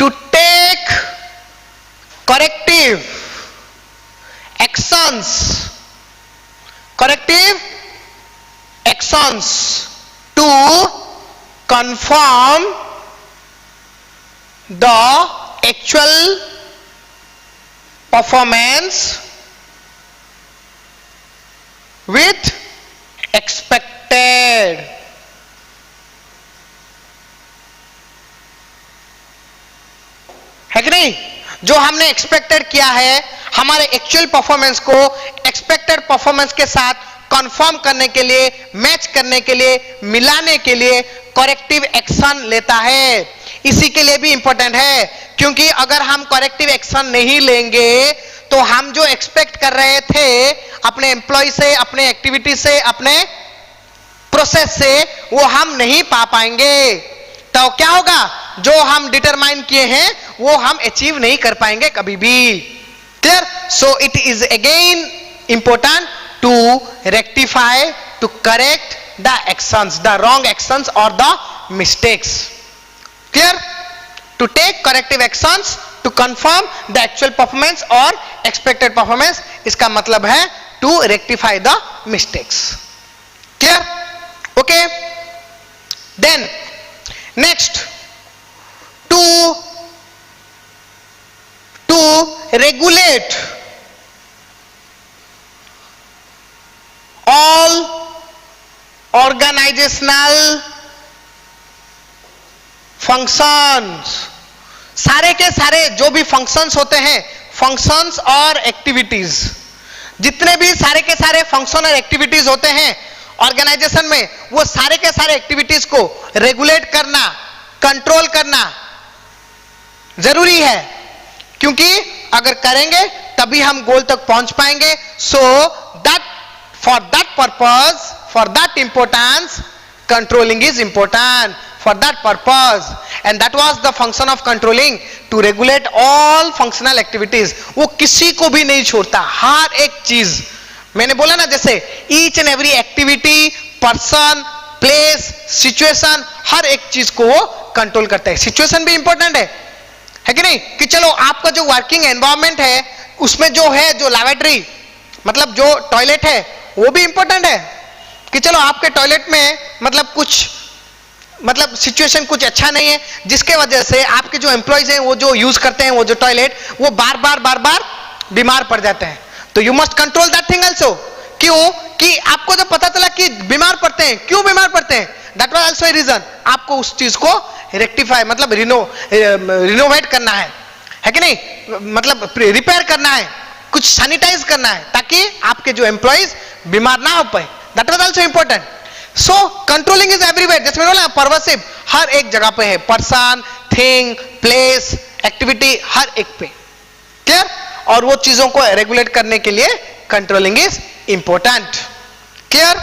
To take corrective actions to confirm the actual performance with expected। है कि नहीं? जो हमने एक्सपेक्टेड किया है, हमारे एक्चुअल परफॉर्मेंस को एक्सपेक्टेड परफॉर्मेंस के साथ कंफर्म करने के लिए, मैच करने के लिए, मिलाने के लिए करेक्टिव एक्शन लेता है। इसी के लिए भी इंपॉर्टेंट है, क्योंकि अगर हम करेक्टिव एक्शन नहीं लेंगे तो हम जो एक्सपेक्ट कर रहे थे अपने एम्प्लॉय से, अपने एक्टिविटी से, अपने प्रोसेस से, वो हम नहीं पा पाएंगे। तो क्या होगा? जो हम डिटरमाइन किए हैं वो हम अचीव नहीं कर पाएंगे कभी भी। Clear? So it is again important to rectify, to correct the actions, the wrong actions और the mistakes. Clear? To take corrective actions to confirm the actual performance और एक्सपेक्टेड परफॉर्मेंस, इसका मतलब है to rectify the mistakes. Clear? Okay, then next, to regulate all organisational functions, सारे के सारे जो भी फंक्शंस होते हैं, फंक्शंस और एक्टिविटीज, जितने भी सारे के सारे फंक्शन और एक्टिविटीज होते हैं ऑर्गेनाइजेशन में, वो सारे के सारे एक्टिविटीज को रेगुलेट करना, कंट्रोल करना जरूरी है। क्योंकि अगर करेंगे तभी हम गोल तक पहुंच पाएंगे. So that for that purpose, for that importance, controlling is important for that purpose, and that was the function of controlling, to regulate all functional activities. वो किसी को भी नहीं छोड़ता, हर एक चीज. मैंने बोला ना, जैसे each and every activity, person, place, situation, हर एक चीज को वो कंट्रोल करता है. सिचुएशन भी इंपॉर्टेंट है कि नहीं? कि चलो आपका जो वर्किंग एनवायरमेंट है उसमें जो है, जो लैबोरेटरी मतलब जो टॉयलेट है वो भी इंपॉर्टेंट है. कि चलो आपके टॉयलेट में मतलब कुछ मतलब सिचुएशन कुछ अच्छा नहीं है, जिसके वजह से आपके जो एम्प्लॉइज हैं वो जो यूज करते हैं वो जो टॉयलेट, वो बार बार बीमार पड़ जाते हैं. तो you must control that thing also. क्यों? कि आपको जब पता चला कि बीमार पड़ते हैं, क्यों बीमार पड़ते हैं, that was also a reason. आपको उस चीज को रेक्टिफाई मतलब रिनोवेट करना है कि नहीं, मतलब रिपेयर करना है, कुछ सैनिटाइज करना है, ताकि आपके जो एम्प्लॉइज बीमार ना हो पाए. That was also important. So controlling is everywhere. जैसे मैंने बोला pervasive, हर एक जगह पे है. पर्सन, थिंग, प्लेस, एक्टिविटी, हर एक पे. क्लियर? और वो चीजों को रेगुलेट करने के लिए कंट्रोलिंग इज इंपॉर्टेंट. क्लियर?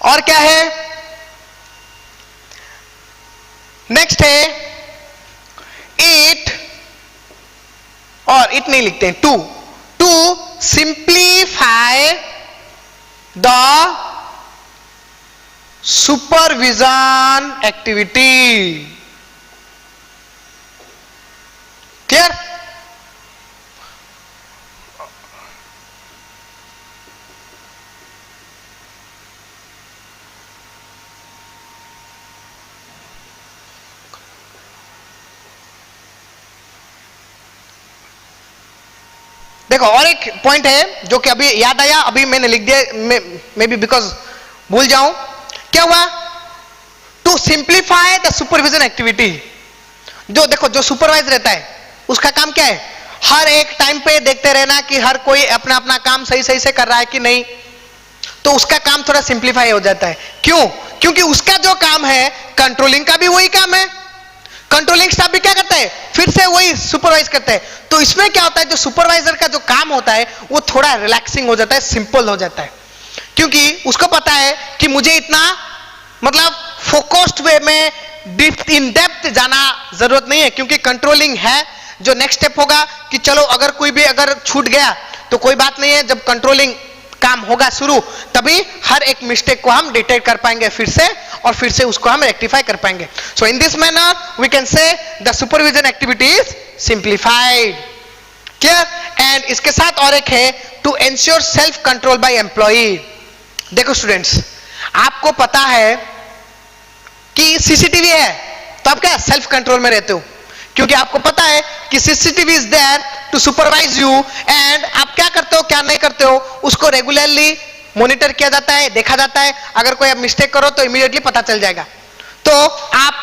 और क्या है? नेक्स्ट है इट, और इट नहीं लिखते हैं, to simplify the supervision activity. Clear? देखो और एक पॉइंट है जो कि अभी याद आया, अभी मैंने लिख दिया, मे बी बिकॉज भूल जाऊं. क्या हुआ? To simplify the supervision activity. जो देखो जो सुपरवाइज रहता है उसका काम क्या है? हर एक टाइम पे देखते रहना कि हर कोई अपना अपना काम सही सही से कर रहा है कि नहीं. तो उसका काम थोड़ा सिंप्लीफाई हो जाता है. क्यों? क्योंकि उसका जो काम है कंट्रोलिंग का भी वही काम है. कंट्रोलिंग स्टाफ भी क्या करता है? फिर से वही सुपरवाइज करता है. तो इसमें क्या होता है, जो सुपरवाइजर का जो काम होता है वो थोड़ा रिलैक्सिंग हो जाता है, सिंपल हो जाता है. क्योंकि उसको पता है कि मुझे इतना मतलब फोकस्ड वे में इन डेप्थ जाना जरूरत नहीं है. क्योंकि कंट्रोलिंग है, जो नेक्स्ट स्टेप होगा कि चलो अगर कोई भी अगर छूट गया तो कोई बात नहीं है, जब कंट्रोलिंग काम होगा शुरू तभी हर एक मिस्टेक को हम डिटेक्ट कर पाएंगे फिर से, और फिर से उसको हम रेक्टिफाई कर पाएंगे. So in this manner we can say the supervision activity is simplified. Clear? And इसके साथ और एक है to ensure self control by employee. देखो स्टूडेंट्स, आपको पता है कि सीसीटीवी है तो आप क्या सेल्फ कंट्रोल में रहते हो, क्योंकि आपको पता है कि CCTV is there to supervise you, and आप क्या करते हो क्या नहीं करते हो उसको रेगुलरली मॉनिटर किया जाता है, देखा जाता है. अगर कोई आप मिस्टेक करो तो इमीडिएटली पता चल जाएगा. तो आप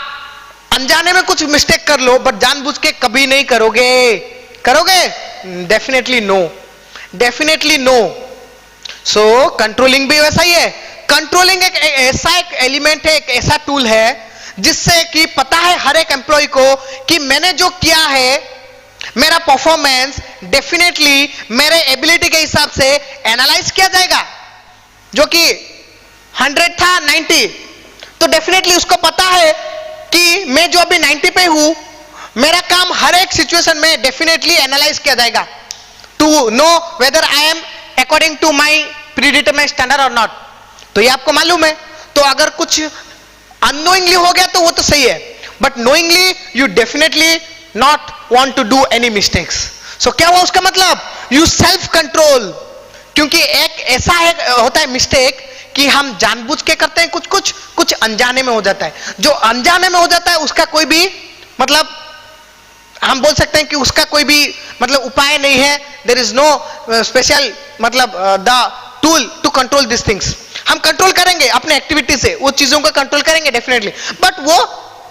अनजाने में कुछ मिस्टेक कर लो बट जानबूझ के कभी नहीं करोगे. करोगे? Definitely no, definitely no. So controlling भी वैसा ही है. कंट्रोलिंग एक ऐसा एक एलिमेंट है, एक ऐसा टूल है जिससे कि पता है हर एक एम्प्लॉय को कि मैंने जो किया है मेरा परफॉर्मेंस डेफिनेटली मेरे एबिलिटी के हिसाब से एनालाइज किया जाएगा. जो कि 100 था 90, तो डेफिनेटली उसको पता है कि मैं जो अभी 90 पे हूं, मेरा काम हर एक सिचुएशन में डेफिनेटली एनालाइज किया जाएगा to know whether I am according to my predetermined standard और नॉट. तो ये आपको मालूम है. तो अगर कुछ अननोइंगली हो गया तो वो तो सही है, but knowingly you definitely not want to do any mistakes. So क्या हुआ उसका मतलब? You self control. क्योंकि एक ऐसा होता है मिस्टेक कि हम जानबूझ के करते हैं, कुछ अनजाने में हो जाता है. जो अनजाने में हो जाता है उसका कोई भी मतलब हम बोल सकते हैं कि उसका कोई भी मतलब उपाय नहीं है. देयर इज नो स्पेशल मतलब the tool to control this things. हम कंट्रोल करेंगे अपने एक्टिविटी से, वो चीजों को कंट्रोल करेंगे डेफिनेटली, बट वो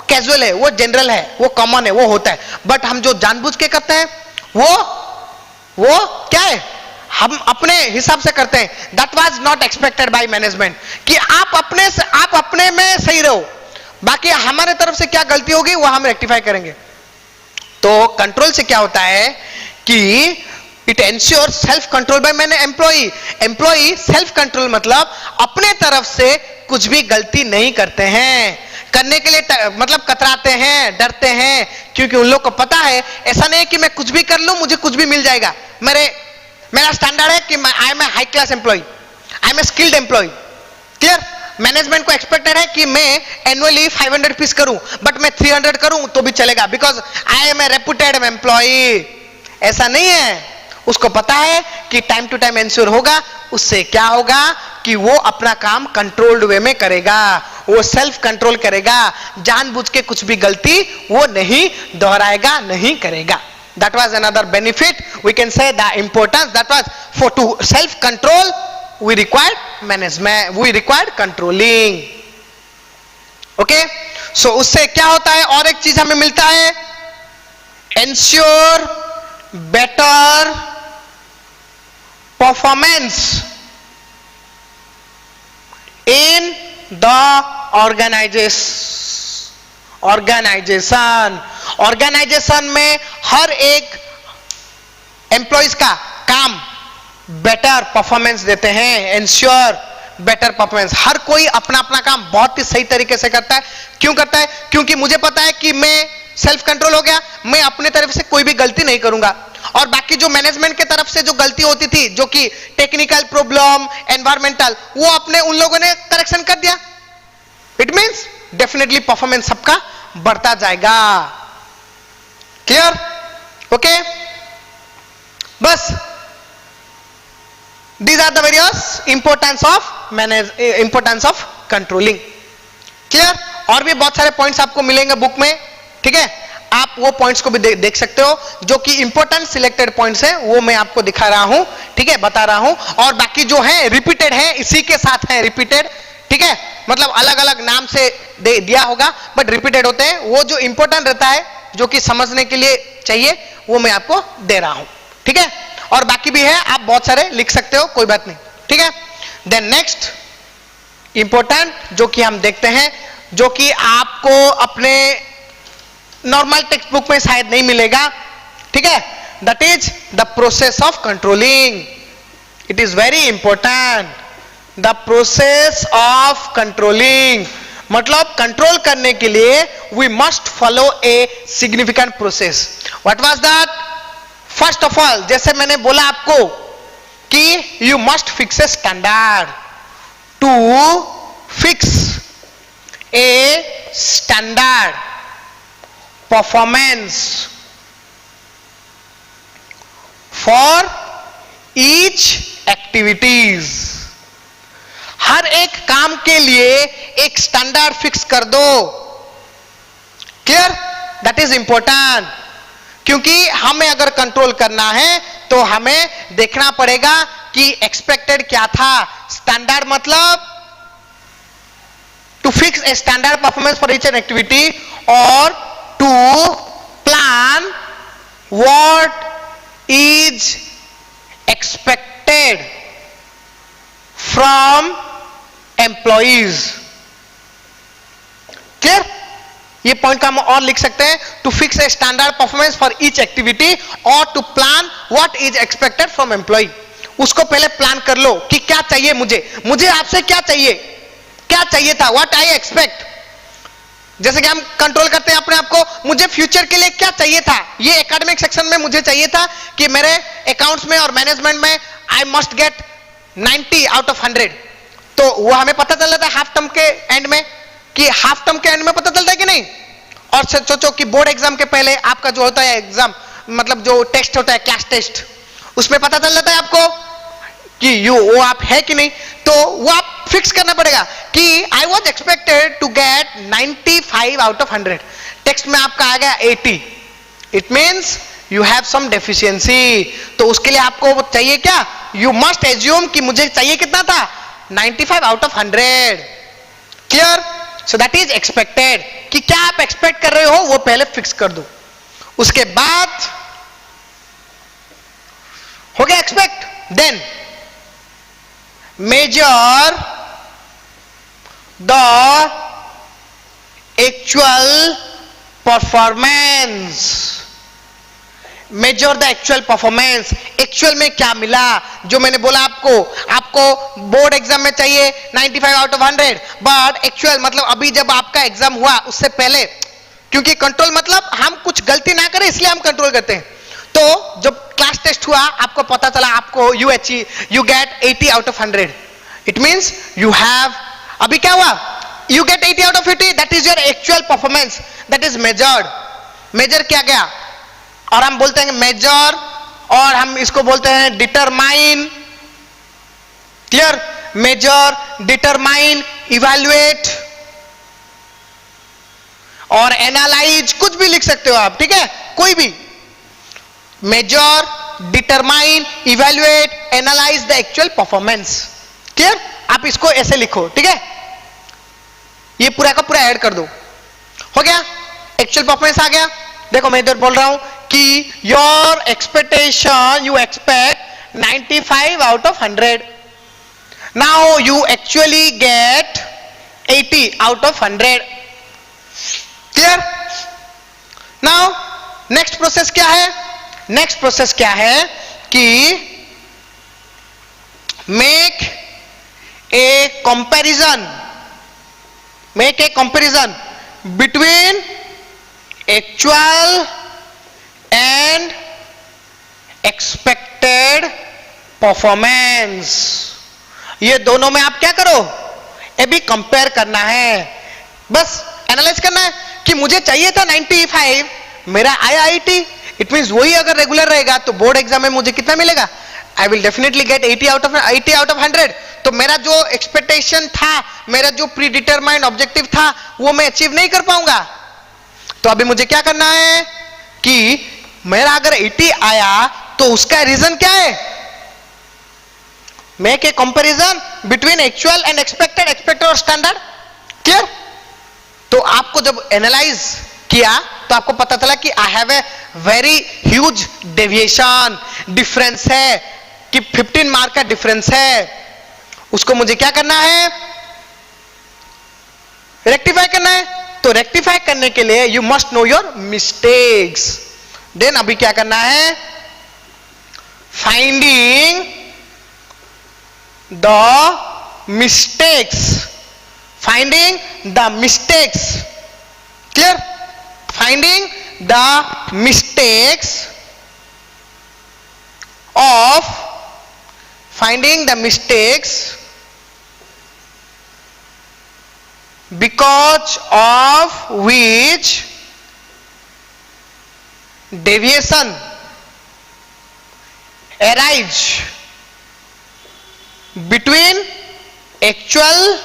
कैजुअल है, वो जनरल है, वो कॉमन है, वो होता है. बट हम जो जानबूझ के करते हैं वो क्या है? हम अपने हिसाब से करते हैं. That was not expected by management कि आप अपने में सही रहो, बाकी हमारे तरफ से क्या गलती होगी वो हम रेक्टिफाई करेंगे. तो कंट्रोल से क्या होता है कि it ensure self control by man employee. Employee self control मतलब अपने तरफ से कुछ भी गलती नहीं करते हैं, करने के लिए मतलब कतराते हैं, डरते हैं, क्योंकि उन लोग को पता है ऐसा नहीं है कि मैं कुछ भी कर लूं मुझे कुछ भी मिल जाएगा। मेरा स्टैंडर्ड है कि I am a high class employee, I am a skilled employee. Clear? Management को एक्सपेक्टेड है कि मैं एनुअली 500 पीस करूं, बट मैं 300 करूं तो भी चलेगा, because I am a reputed employee. ऐसा नहीं है, उसको पता है कि टाइम टू टाइम एंश्योर होगा। उससे क्या होगा कि वो अपना काम कंट्रोल्ड वे में करेगा, वो सेल्फ कंट्रोल करेगा, जानबूझ के कुछ भी गलती वो नहीं दोहराएगा, नहीं करेगा। That was another benefit. We can say the importance that was for to self control we required management, we required controlling. Okay, so उससे क्या होता है, और एक चीज हमें मिलता है, ensure better performance in the organisation में हर एक एम्प्लॉइज का काम बेटर परफॉर्मेंस देते हैं, एंश्योर बेटर परफॉर्मेंस। हर कोई अपना अपना काम बहुत ही सही तरीके से करता है। क्यों करता है? क्योंकि मुझे पता है कि मैं सेल्फ कंट्रोल हो गया, मैं अपने तरफ से कोई भी गलती नहीं करूंगा। और बाकी जो मैनेजमेंट के तरफ से जो गलती होती थी, जो कि टेक्निकल प्रॉब्लम, एनवायरमेंटल, वो अपने उन लोगों ने करेक्शन कर दिया। इट मींस डेफिनेटली परफॉर्मेंस सबका बढ़ता जाएगा। क्लियर? ओके, बस these are the various importance of controlling. Clear? और भी बहुत सारे पॉइंट्स आपको मिलेंगे बुक में, ठीक है? आप वो पॉइंट्स को भी देख सकते हो, जो कि इंपॉर्टेंट सिलेक्टेड पॉइंट्स है वो मैं आपको दिखा रहा हूं, ठीक है, बता रहा हूं। और बाकी जो है रिपीटेड है, इसी के साथ है रिपीटेड, ठीक है, मतलब अलग अलग नाम से दिया होगा बट रिपीटेड होते हैं। वो जो इंपॉर्टेंट रहता है, जो कि समझने के लिए चाहिए, वो मैं आपको दे रहा हूं, ठीक है? और बाकी भी है, आप बहुत सारे लिख सकते हो, कोई बात नहीं, ठीक है? देन नेक्स्ट इंपॉर्टेंट जो कि हम देखते हैं, जो कि आपको अपने नॉर्मल टेक्स्ट बुक में शायद नहीं मिलेगा, ठीक है? That is the process of controlling. It is very important, the process of controlling. मतलब कंट्रोल करने के लिए we must follow a significant process. What was that? First of all, जैसे मैंने बोला आपको कि you must fix a standard. To fix a standard performance for each activities. हर एक काम के लिए एक स्टैंडर्ड फिक्स कर दो। क्लियर? दैट इज इंपॉर्टेंट, क्योंकि हमें अगर कंट्रोल करना है तो हमें देखना पड़ेगा कि एक्सपेक्टेड क्या था। स्टैंडर्ड मतलब to fix a standard performance for each an activity, और to plan what is expected from employees. Clear? ये पॉइंट का हम और लिख सकते हैं, to fix a standard performance for each activity और to plan what is expected from employee. उसको पहले प्लान कर लो कि क्या चाहिए मुझे आपसे क्या चाहिए था, व्हाट आई एक्सपेक्ट। जैसे कि हम कंट्रोल करते हैं अपने आप को, मुझे फ्यूचर के लिए क्या चाहिए था। ये एकेडमिक सेक्शन में मुझे चाहिए था कि मेरे अकाउंट्स में और मैनेजमेंट में I must get 90 out of 100। तो वो हमें पता चल जाता है हाफ टर्म के एंड में, कि हाफ टर्म के एंड में पता चलता है कि नहीं। और सोचो कि बोर्ड एग्जाम के पहले आपका जो होता है एग्जाम, मतलब जो टेस्ट होता है क्लास टेस्ट, उसमें पता चल जाता है आपको कि वो आप है कि नहीं। तो वो आप फिक्स करना पड़ेगा कि I was expected to get 95 out of 100, test में आपका आ गया 80, it means you have some deficiency. तो उसके लिए आपको चाहिए क्या, यू मस्ट एज्यूम कि मुझे चाहिए कितना था, 95 out of 100। Clear? So that is expected, कि क्या आप एक्सपेक्ट कर रहे हो वो पहले फिक्स कर दो। उसके बाद हो गया expect, then measure the actual performance measure the actual performance, actual में क्या मिला। जो मैंने बोला आपको बोर्ड एग्जाम में चाहिए 95 आउट ऑफ 100, बट एक्चुअल मतलब अभी जब आपका एग्जाम हुआ उससे पहले, क्योंकि कंट्रोल मतलब हम कुछ गलती ना करें इसलिए हम कंट्रोल करते हैं। तो जब क्लास टेस्ट हुआ आपको पता चला आपको you get 80 out of 100, it means you have, अभी क्या हुआ, you get 80 out of 80, that is your actual performance, that is measured. Measure किया गया, और हम बोलते हैं मेजर, और हम इसको बोलते हैं determine. Clear? Measure, determine, evaluate और एनालाइज, कुछ भी लिख सकते हो आप, ठीक है, कोई भी। Measure, determine, evaluate, analyse the actual performance. Clear? आप इसको ऐसे लिखो, ठीक है, ये पूरा का पूरा ऐड कर दो, हो गया। एक्चुअल परफॉर्मेंस आ गया। देखो मैं इधर बोल रहा हूं कि your expectation, you expect 95 out of 100, now you actually get 80 out of 100। Clear? Now next process क्या है? नेक्स्ट प्रोसेस क्या है कि make a comparison, make a comparison between actual and expected performance. ये दोनों में आप क्या करो, ये भी कंपेयर करना है, बस एनालाइज करना है कि मुझे चाहिए था 95, मेरा आया 80, इट मींस वही अगर रेगुलर रहेगा तो बोर्ड एग्जाम में मुझे कितना मिलेगा, I will definitely get 80 out of 100। तो मेरा जो एक्सपेक्टेशन था, मेरा जो प्री डिटरमाइंड ऑब्जेक्टिव था, वो मैं अचीव नहीं कर पाऊंगा। तो अभी मुझे क्या करना है कि मेरा अगर 80 आया तो उसका रीजन क्या है, make a comparison between actual and expected और स्टैंडर्ड। क्लियर? तो आपको जब एनालाइज किया तो आपको पता चला कि I have a very huge deviation, difference है कि 15 मार्क का डिफरेंस है। उसको मुझे क्या करना है, रेक्टिफाई करना है। तो रेक्टिफाई करने के लिए you must know your mistakes. Then अभी क्या करना है, finding the mistakes, finding the mistakes. Clear? Finding the mistakes of finding the mistakes because of which deviation arise between actual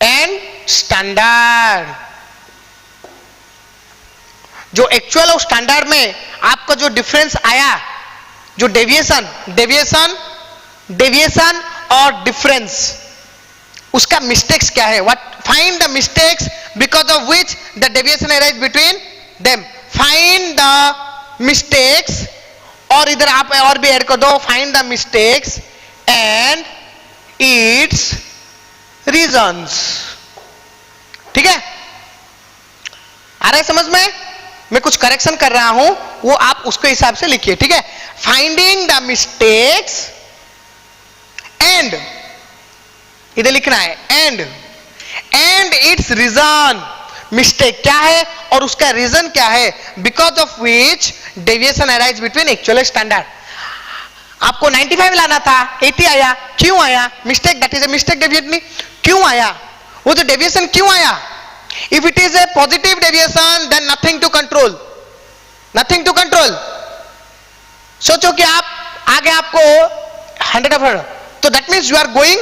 and standard। जो एक्चुअल और स्टैंडर्ड में आपका जो डिफरेंस आया, जो डेविएशन और डिफरेंस, उसका मिस्टेक्स क्या है, what, find the mistakes because of which the deviation arise between them. Find the mistakes, और इधर आप और भी ऐड कर दो, find the mistakes and it's reasons. ठीक है, आ रहा है समझ में? मैं कुछ करेक्शन कर रहा हूं, वो आप उसके हिसाब से लिखिए, ठीक है। फाइंडिंग द मिस्टेक्स एंड, इधर लिखना है एंड इट्स रीजन। मिस्टेक क्या है और उसका रीजन क्या है, because of which deviation arise between actual standard. आपको 95 लाना था, 80 आया, क्यों आया? Mistake, that is a mistake deviation. क्यों आया वो, जो डेविएशन क्यों आया? If it is a positive deviation, then nothing to control, nothing to control। सोचो कि आप आगे आपको 100, तो that means you are going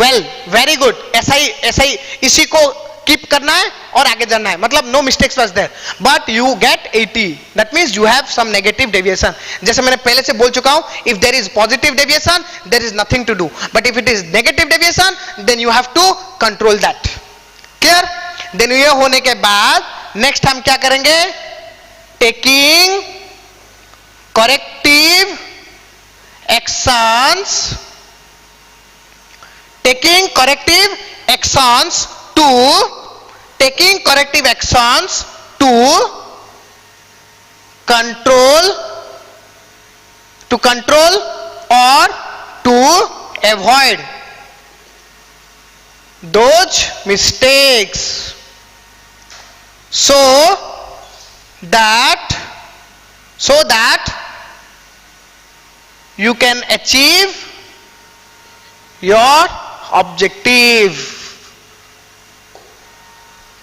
well, very good। ऐसा ही इसी को कीप करना है और आगे जाना है, मतलब no mistakes was there, but you get 80, that means you have some negative deviation। जैसे मैंने पहले से बोल चुका हूं, if there is positive deviation, there is nothing to do, but if it is negative deviation, then you have to control that। Clear? Then ये होने के बाद नेक्स्ट हम क्या करेंगे, taking corrective actions, taking corrective actions to control, to control or to avoid those mistakes, so that you can achieve your objective.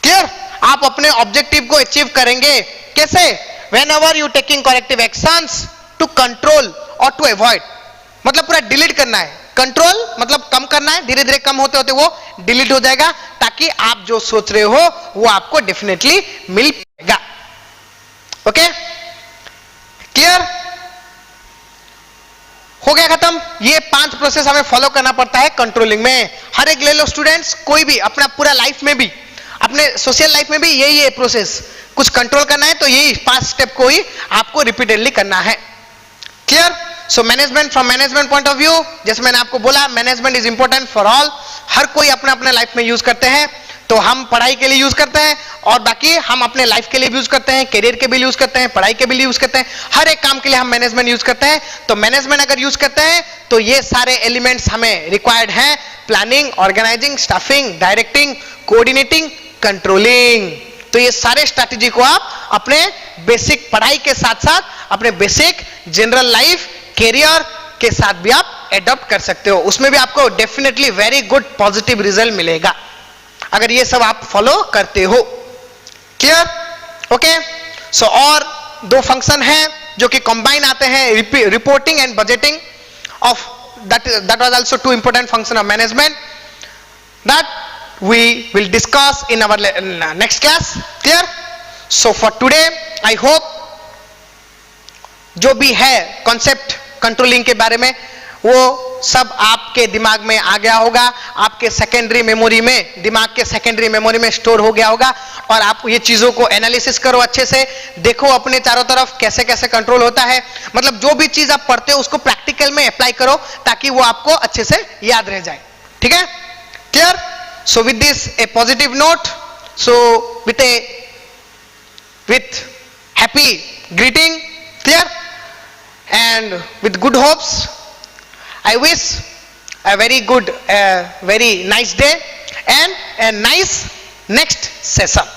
Clear? आप अपने ऑब्जेक्टिव को अचीव करेंगे कैसे? Whenever you taking corrective actions to control और टू अवॉइड, मतलब पूरा डिलीट करना है. कंट्रोल मतलब कम करना है, धीरे धीरे कम होते होते वो डिलीट हो जाएगा, ताकि आप जो सोच रहे हो वो आपको डेफिनेटली मिल पाएगा. Okay, clear? हो गया खत्म. ये 5 प्रोसेस हमें फॉलो करना पड़ता है कंट्रोलिंग में. हर एक ले लो स्टूडेंट्स, कोई भी अपना पूरा लाइफ में भी, अपने सोशल लाइफ में भी यही है प्रोसेस. कुछ कंट्रोल करना है तो यही 5 स्टेप को ही आपको रिपीटेडली करना है. Clear? So management, from management point of view, जैसे मैंने आपको बोला, management is important for all. हर कोई अपने अपने लाइफ में यूज करते हैं. तो हम पढ़ाई के लिए यूज करते हैं, और बाकी हम अपने लाइफ के लिए भी यूज करते हैं, करियर के भी यूज करते हैं, पढ़ाई के भी यूज करते हैं. हर एक काम के लिए हम मैनेजमेंट यूज करते हैं. तो मैनेजमेंट अगर यूज करते हैं तो ये सारे एलिमेंट्स हमें रिक्वायर्ड हैं: planning, organising, staffing, directing, coordinating, controlling. तो ये सारे स्ट्रैटेजी को आप अपने बेसिक पढ़ाई के साथ साथ अपने बेसिक जनरल लाइफ, करियर के साथ भी आप एडॉप्ट कर सकते हो. उसमें भी आपको definitely very good positive result मिलेगा अगर ये सब आप फॉलो करते हो. क्लियर? ओके. सो और 2 फंक्शन हैं जो कि कंबाइन आते हैं, reporting and budgeting of that was also 2 important function of management that we will discuss in our next class. Clear? So for today I hope जो भी है कॉन्सेप्ट कंट्रोलिंग के बारे में वो सब आपके दिमाग में आ गया होगा, आपके सेकेंडरी मेमोरी में, दिमाग के सेकेंडरी मेमोरी में स्टोर हो गया होगा. और आप ये चीजों को एनालिसिस करो, अच्छे से देखो अपने चारों तरफ कैसे कैसे कंट्रोल होता है. मतलब जो भी चीज आप पढ़ते हो उसको प्रैक्टिकल में अप्लाई करो ताकि वो आपको अच्छे से याद रह जाए. ठीक है? Clear? So with this A positive note, so with happy greeting, clear, and with good hopes, I wish a very good, very nice day and a nice next session.